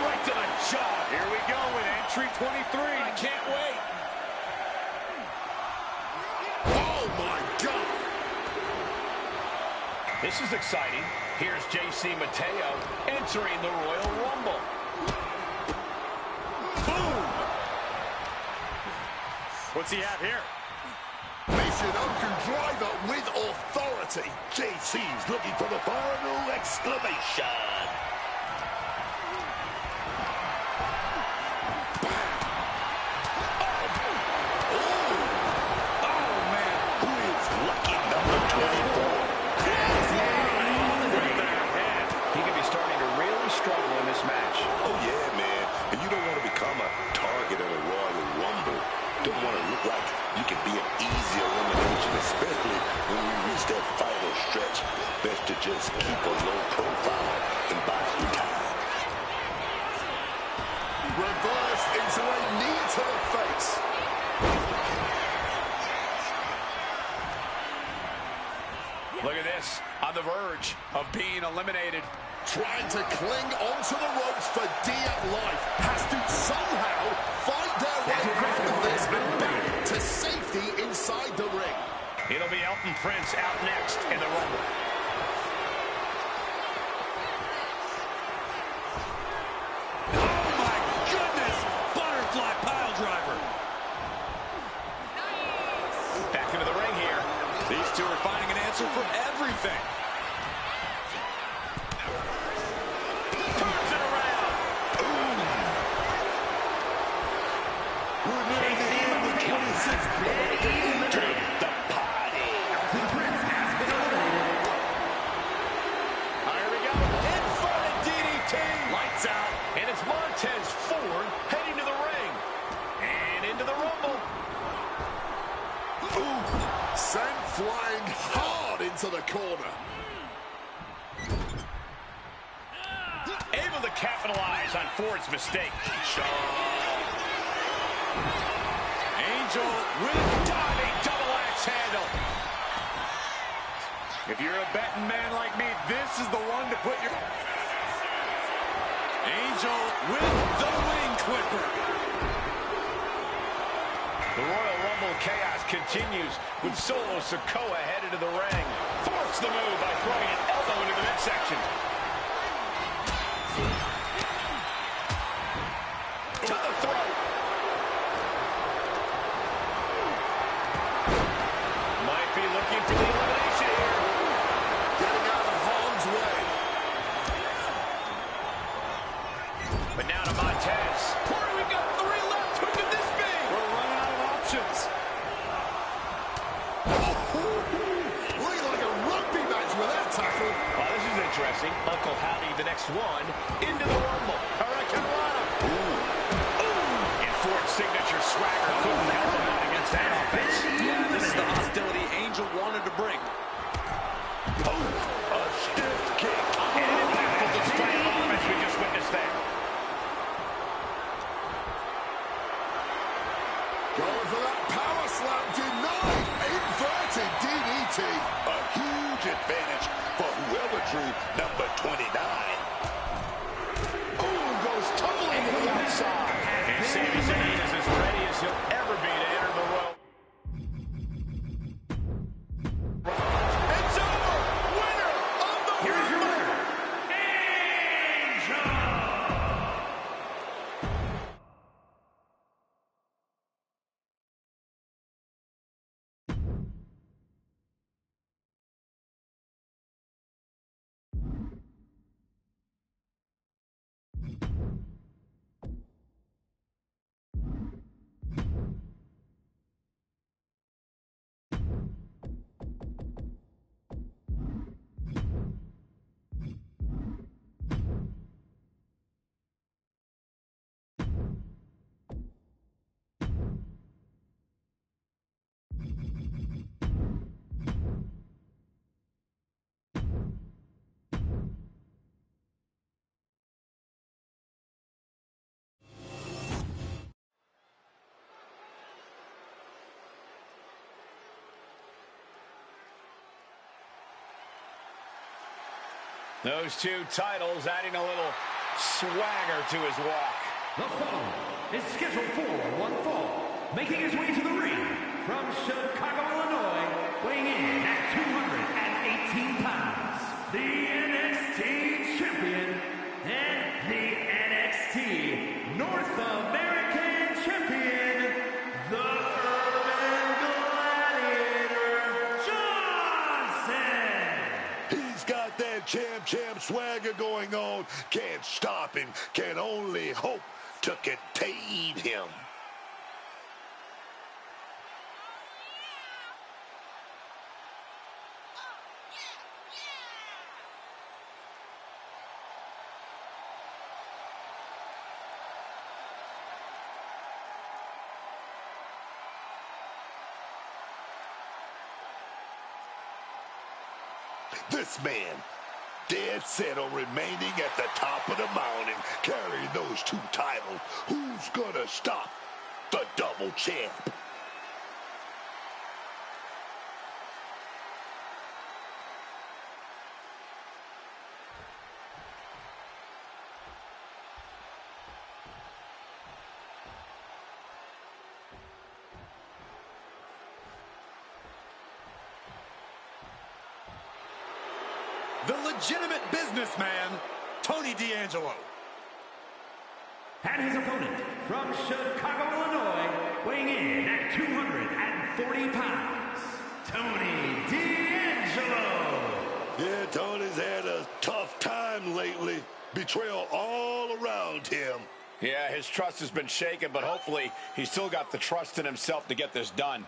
Right to the jaw. Here we go with entry 23. I can't wait. Oh my God! This is exciting. Here's JC Mateo entering the Royal Rumble. Boom! What's he have here? Mission Open driver with authority. JC's looking for the final exclamation. Who is lucky number 24? He could be starting to really struggle in this match. Oh, yeah, man. And you don't want to become a target in a Royal Rumble. Don't want to look like you can be an easy elimination, especially when we reach that final stretch. Best to just keep a low profile and buy some time. Reversed into a knee to the face. Look at this, on the verge of being eliminated. Trying to cling onto the ropes for dear life. Has to somehow fight their way out of this and back to safety inside the ring. Prince out next in the Rumble. Oh my goodness! Butterfly pile driver. Back into the ring here. These two are finding an answer for everything. Turns it around. We're nearing the end of 26. The party. Here we go. Inverted DDT. Lights out. And it's Montez Ford heading to the ring. And into the Rumble. Ooh, sent flying hard into the corner. Able to capitalize on Ford's mistake. Angel with Diving double axe handle. If you're a betting man like me, this is the one to put your... Angel with the wing clipper. The Royal Rumble chaos continues with Solo Sikoa headed to the ring. Force the move by throwing an elbow into the midsection. To the throat. Might be looking for the elimination here. Getting out of harm's way. But now to Montez. Corey, we've got 3 left. Who could this be? We're running out of options. Looking like a rugby match with that tackle. Well, this is interesting. Uncle Howdy, the next one, into the Rumble. Hurricanrana. And Ford's signature swagger couldn't help him out against that offense. Yeah, this is the hostility Angel wanted to bring. A stiff kick. And an impactful display of offense we just witnessed there. Going for that power slam, denied. Inverted DDT. A huge advantage for whoever drew number 29. Ooh, goes tumbling to the outside. And Sami Zayn is as ready as he'll ever be to enter the Royal. It's over. Winner of the Here's your Rumble. winner, Angel. Those two titles adding a little swagger to his walk. The following is scheduled for one fall, making his way to the ring from Chicago, Illinois, weighing in at 218 pounds, the NXT Champion and the NXT North American Champion, the Urban Gladiator, Johnson! He's got that champ swagger going on. Can't stop him. Can only hope to contain him. This man, dead set on remaining at the top of the mountain, carrying those two titles. Who's gonna stop the double champ? the legitimate businessman, Tony D'Angelo. And his opponent from Chicago, Illinois, weighing in at 240 pounds, Tony D'Angelo. Yeah, Tony's had a tough time lately. Betrayal all around him. Yeah, his trust has been shaken, but hopefully he's still got the trust in himself to get this done.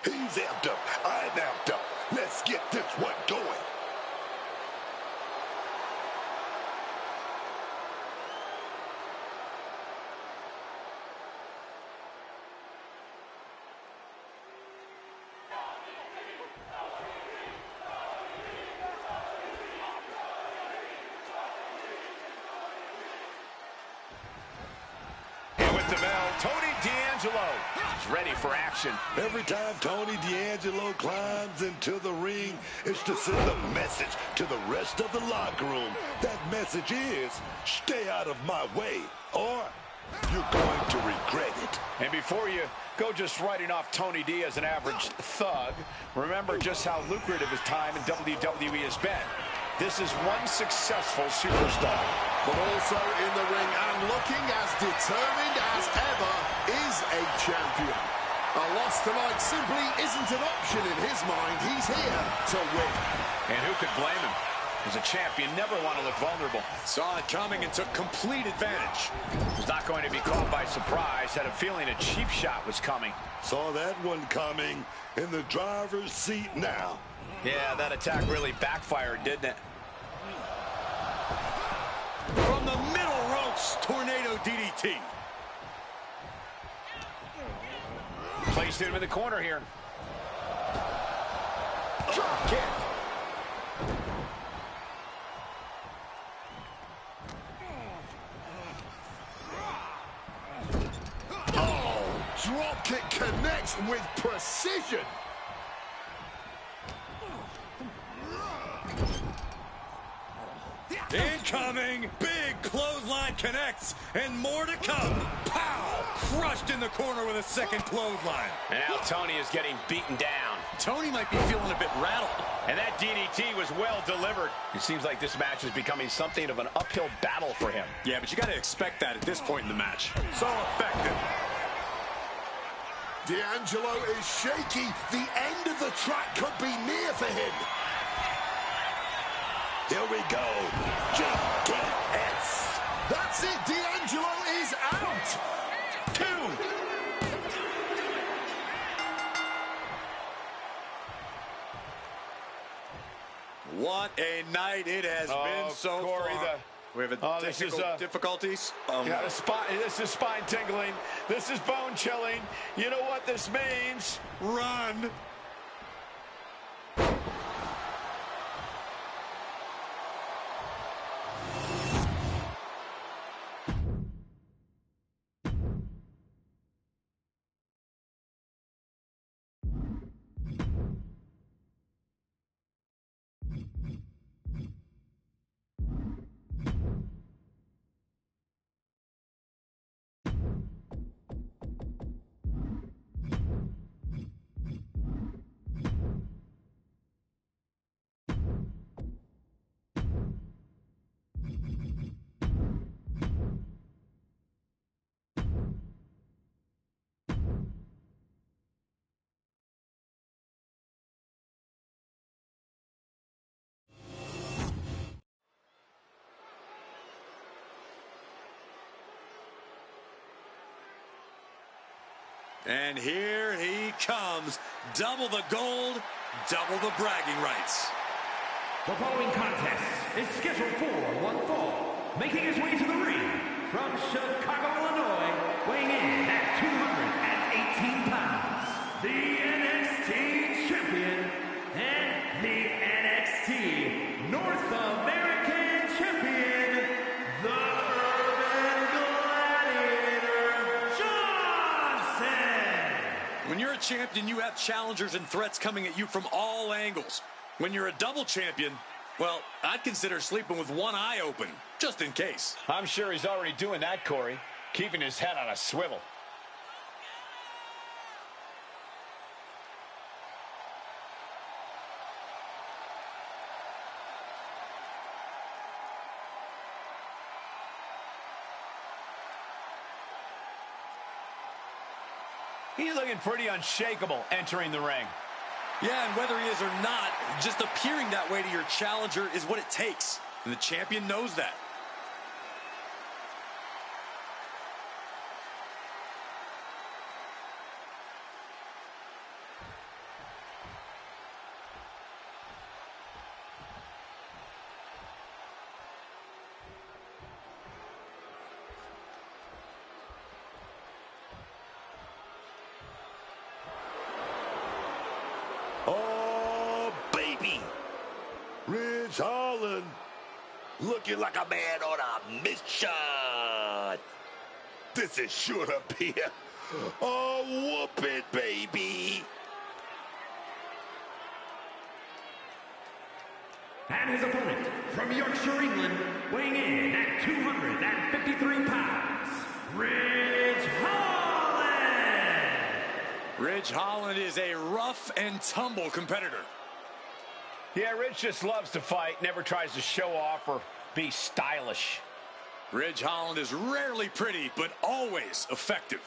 He's amped up. I'm amped up. Let's get this one going. The bell, Tony D'Angelo is ready for action. Every time Tony D'Angelo climbs into the ring, it's to send a message to the rest of the locker room. That message is, stay out of my way, or you're going to regret it. And before you go just writing off Tony D as an average thug, remember just how lucrative his time in WWE has been. This is one successful superstar. But also in the ring and looking as determined as ever is a champion. A loss tonight simply isn't an option in his mind. He's here to win. And who could blame him? As a champion, never want to look vulnerable. Saw it coming and took complete advantage. Was not going to be caught by surprise. Had a feeling a cheap shot was coming. Saw that one coming in the driver's seat now. Yeah, that attack really backfired, didn't it? From the middle ropes, tornado DDT. Placed him in the corner here. Drop kick. Oh, drop kick connects with precision. Incoming, big clothesline connects, and more to come. Pow! Crushed in the corner with a second clothesline. And now Tony is getting beaten down. Tony might be feeling a bit rattled. And that DDT was well delivered. It seems like this match is becoming something of an uphill battle for him. Yeah, but you got to expect that at this point in the match. So effective. D'Angelo is shaky. The end of the track could be near for him. Here we go. GTS. That's it. D'Angelo is out. 2. What a night it has been so Corey, far. We have difficulties. Yeah, this is spine tingling. This is bone chilling. You know what this means? Run. And here he comes. Double the gold, double the bragging rights. The following contest is scheduled for one fall. Making his way to the ring from Chicago, Illinois, weighing in at 218 pounds, the NXT Champion and the NXT North American Champion, the Urban Gladiator, Johnson! When you're a champion, you have challengers and threats coming at you from all angles. When you're a double champion, Well, I'd consider sleeping with one eye open, just in case. I'm sure he's already doing that, Corey, keeping his head on a swivel. He's looking pretty unshakable entering the ring. Yeah, and whether he is or not, just appearing that way to your challenger is what it takes. And the champion knows that. Oh, baby. Ridge Holland looking like a man on a mission. This is sure to be a whooping, baby. And his opponent, from Yorkshire, England, weighing in at 253 pounds, Ridge Holland! Ridge Holland is a rough and tumble competitor. Yeah, Ridge just loves to fight, never tries to show off or be stylish. Ridge Holland is rarely pretty, but always effective.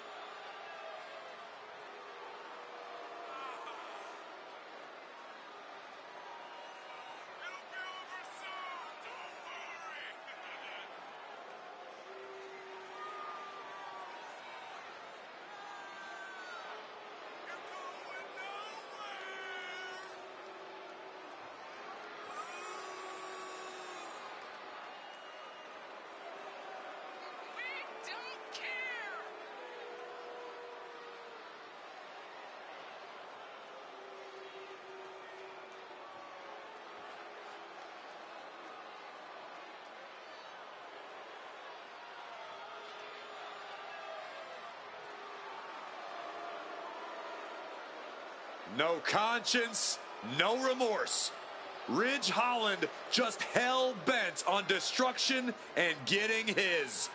No conscience, no remorse. Ridge Holland just hell-bent on destruction and getting his.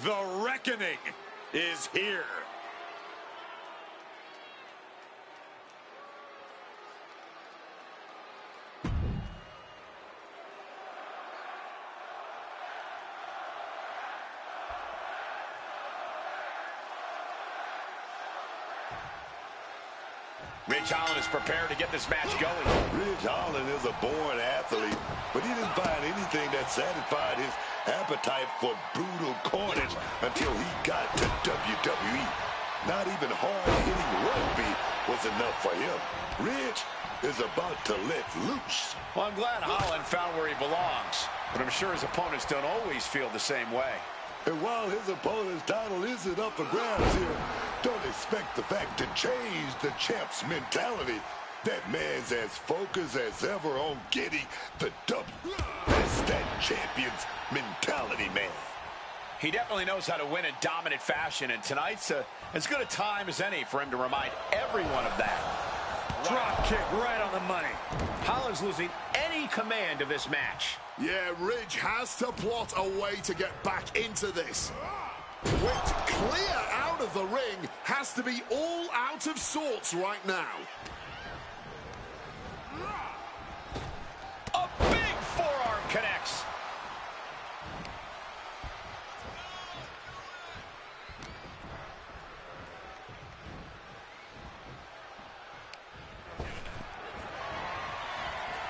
The reckoning is here. Ridge Holland is prepared to get this match going. Ridge Holland is a born athlete, but he didn't find anything that satisfied his appetite for brutal carnage until he got to WWE. Not even hard-hitting rugby was enough for him. Ridge is about to let loose. Well, I'm glad Holland found where he belongs, but I'm sure his opponents don't always feel the same way. And while his opponent's title isn't up for grabs here, don't expect the fact to change the champ's mentality. That man's as focused as ever on getting the W. That's that champion's mentality, man. He definitely knows how to win in dominant fashion, and tonight's as good a time as any for him to remind everyone of that. Drop kick right on the money. Holland's losing any command of this match. Yeah, Ridge has to plot a way to get back into this. Whipped clear out of the ring, has to be all out of sorts right now. A big forearm connects.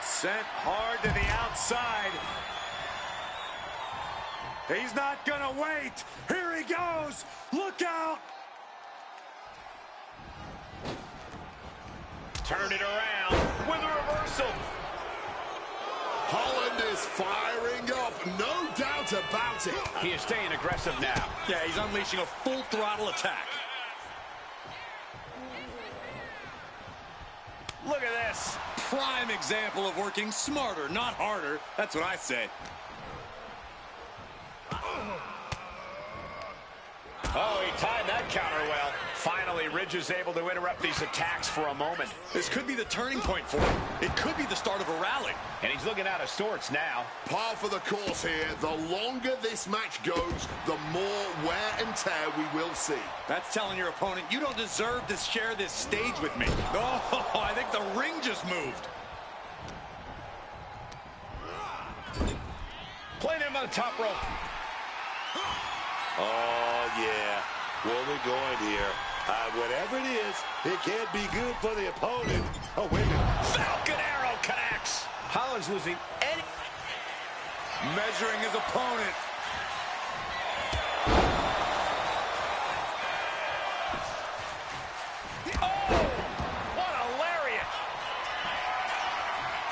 Sent hard to the outside. He's not gonna wait. Here he goes. Look out. Turn it around with a reversal. Holland is firing up, no doubt about it. He is staying aggressive now. Yeah, he's unleashing a full throttle attack. Look at this. Prime example of working smarter, not harder. That's what I say. Oh, he timed that counter well. Finally, Ridge is able to interrupt these attacks for a moment. This could be the turning point for him. It could be the start of a rally. And he's looking out of sorts now. Par for the course here. The longer this match goes, the more wear and tear we will see. That's telling your opponent, you don't deserve to share this stage with me. Oh, I think the ring just moved. Playing him on the top rope. Oh, yeah. Where we going here? Whatever it is, it can't be good for the opponent. Oh, wait a minute. Falcon Arrow connects. Holland's losing any... Measuring his opponent. Oh, what a lariat.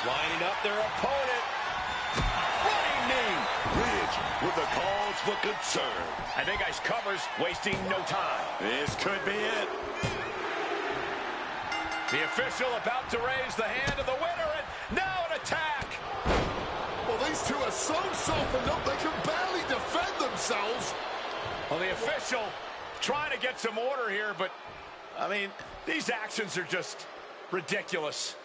Lining up their opponent. Running knee. Ridge with the cause for concern. I think Ice covers, wasting no time. This could be it. The official about to raise the hand of the winner, and now an attack. Well, these two are so softened up they can barely defend themselves. Well, the official trying to get some order here, but, I mean, these actions are just ridiculous.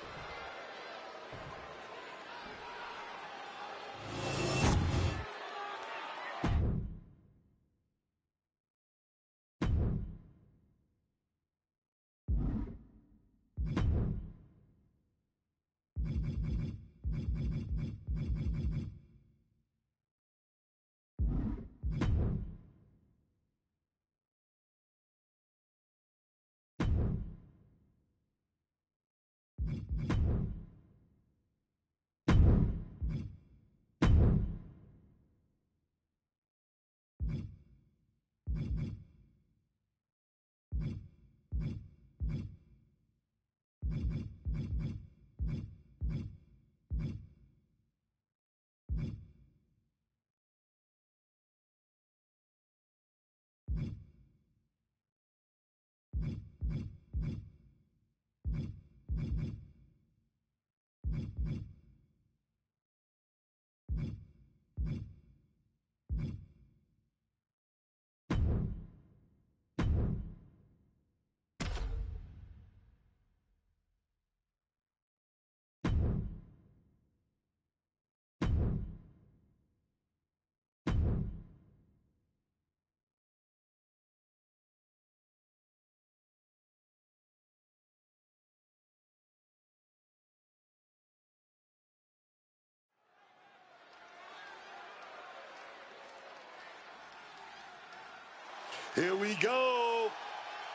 Here we go.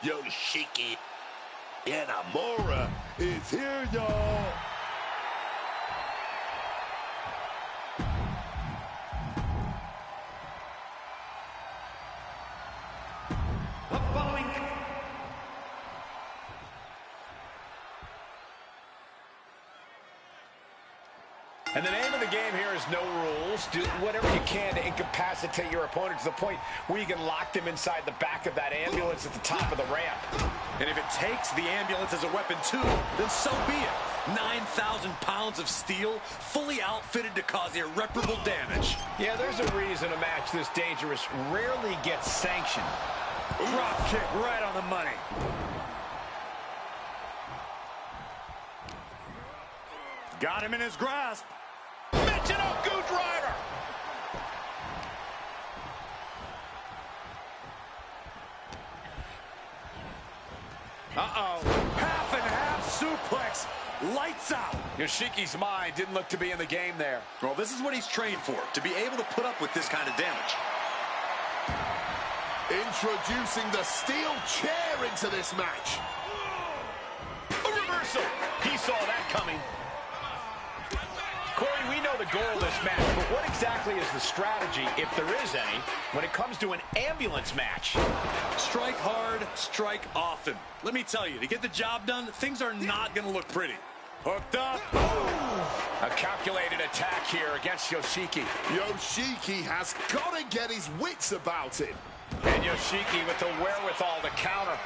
Yoshiki Inamura is here, y'all. The following... And the name of the game here is no rules. Do whatever you can to incapacitate your opponent to the point where you can lock them inside the back of that ambulance at the top of the ramp. And if it takes the ambulance as a weapon too, then so be it. 9,000 pounds of steel, fully outfitted to cause irreparable damage. Yeah, there's a reason a match this dangerous rarely gets sanctioned. Drop kick right on the money. Got him in his grasp. Michinoku driver. Uh-oh. Half and half suplex. Lights out. Yoshiki's mind didn't look to be in the game there. Well, this is what he's trained for, to be able to put up with this kind of damage. Introducing the steel chair into this match. A reversal. He saw that coming. Corey, we know the goal of this match, but what exactly is the strategy, if there is any, when it comes to an ambulance match? Strike hard, strike often. Let me tell you, to get the job done, things are not going to look pretty. Hooked up. A calculated attack here against Yoshiki. Yoshiki has got to get his wits about him. And Yoshiki with the wherewithal to counter.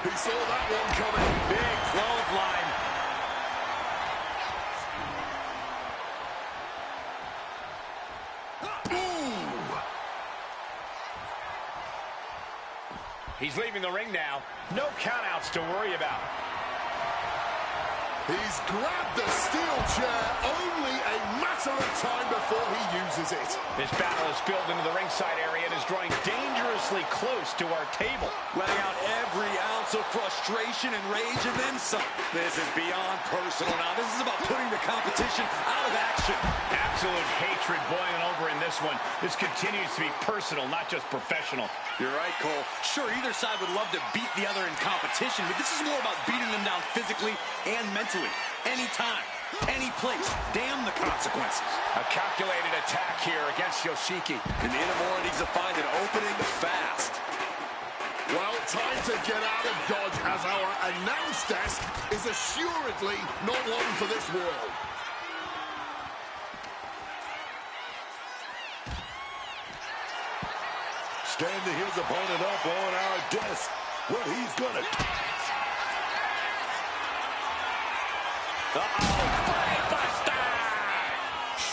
He saw that one coming. Big clothesline. He's leaving the ring now. No countouts to worry about. He's grabbed the steel chair, only a matter of time before he uses it. This battle is spilled into the ringside area and is drawing dangerously close to our table. Letting out every ounce of frustration and rage and then some. This is beyond personal now. This is about putting the competition out of action. Absolute hatred boiling over in this one. This continues to be personal, not just professional. You're right, Cole. Sure, either side would love to beat the other in competition, but this is more about beating them down physically and mentally. Anytime, any place. Damn the consequences. A calculated attack here against Yoshiki. And the Inamura needs to find an opening fast. Well, time to get out of Dodge, as our announce desk is assuredly not long for this world. Standing his opponent up on our desk. Well, he's gonna...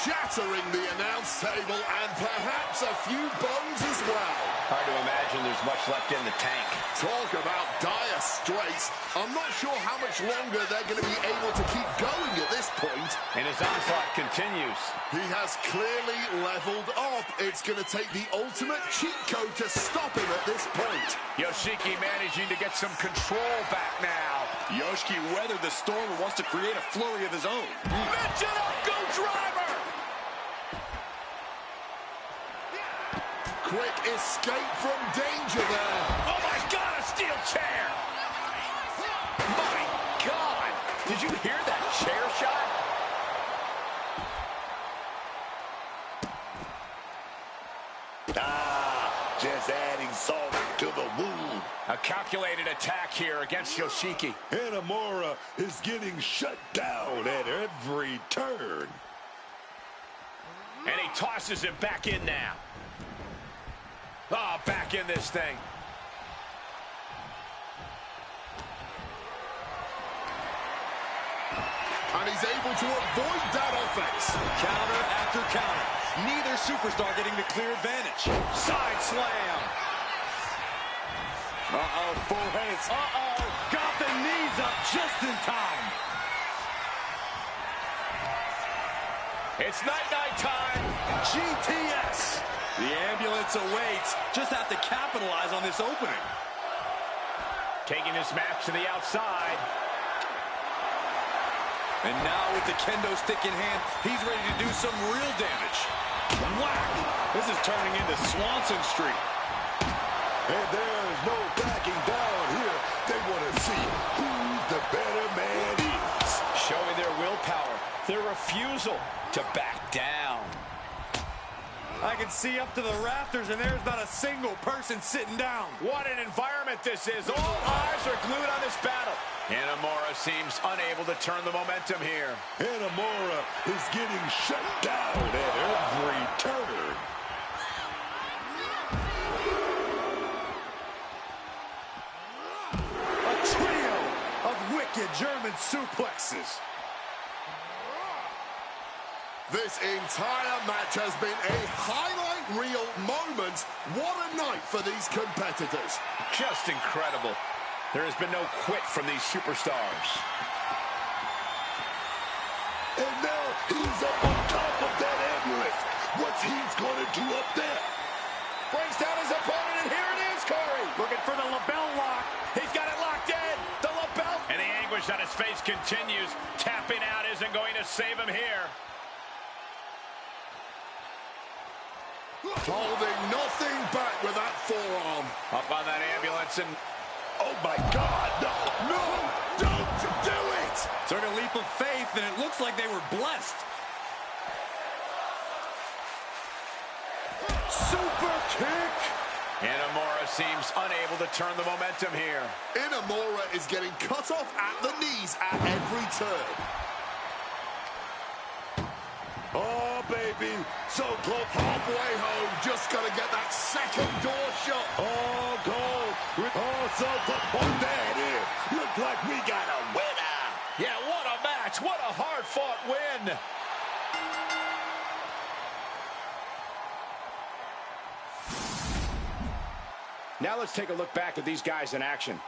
Shattering the announce table and perhaps a few bones as well. Hard to imagine there's much left in the tank. Talk about dire straits. I'm not sure how much longer they're going to be able to keep going at this point. And his onslaught continues. He has clearly leveled up. It's going to take the ultimate cheat code to stop him at this point. Yoshiki managing to get some control back now. Yoshiki weathered the storm and wants to create a flurry of his own. Match it up, go driver! Quick escape from danger there. Oh my God, a steel chair! My God! Did you hear that chair shot? Just adding salt to the wound. A calculated attack here against Yoshiki. Inamura is getting shut down at every turn. And he tosses him back in now. Oh, back in this thing. And he's able to avoid that offense. Counter after counter. Neither superstar getting the clear advantage. Side slam. Uh-oh, full heads. Uh-oh, got the knees up just in time. It's night-night time. GTS. The ambulance awaits. Just have to capitalize on this opening. Taking this match to the outside. And now with the kendo stick in hand, he's ready to do some real damage. Whack! This is turning into Swanson Street. And there's no backing down here. They want to see who the better man is. Showing their willpower, their refusal to back down. I can see up to the rafters, and there's not a single person sitting down. What an environment this is. All eyes are glued on this battle. Inamura seems unable to turn the momentum here. Inamura is getting shut down at every turn. A trio of wicked German suplexes. This entire match has been a highlight reel moment. What a night for these competitors. Just incredible. There has been no quit from these superstars. And now he's up on top of that ambulance. What's he's going to do up there? Brings down his opponent, and here it is, Corey. Looking for the lapel lock. He's got it locked in. The lapel. And the anguish on his face continues. Tapping out isn't going to save him here. Holding nothing back with that forearm. Up on that ambulance and... Oh, my God, no. No, don't do it. Took a leap of faith, and it looks like they were blessed. Super kick. Inamura seems unable to turn the momentum here. Inamura is getting cut off at the knees at every turn. Oh, baby, so close. Halfway home, just got to get that second door shut. Oh, goal. Oh, so close. Oh, there it is. Look like we got a winner. Yeah, what a match. What a hard-fought win. Now let's take a look back at these guys in action.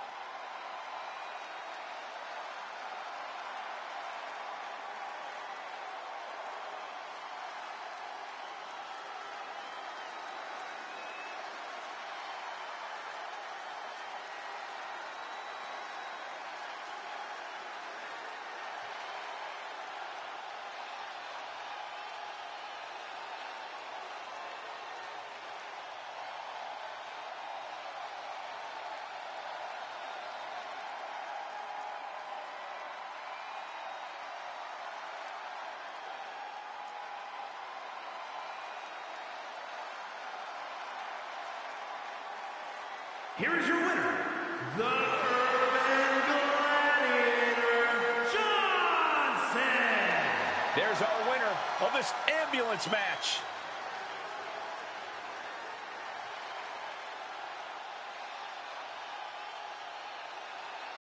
Here is your winner, the Urban Gladiator, Johnson. There's our winner of this ambulance match.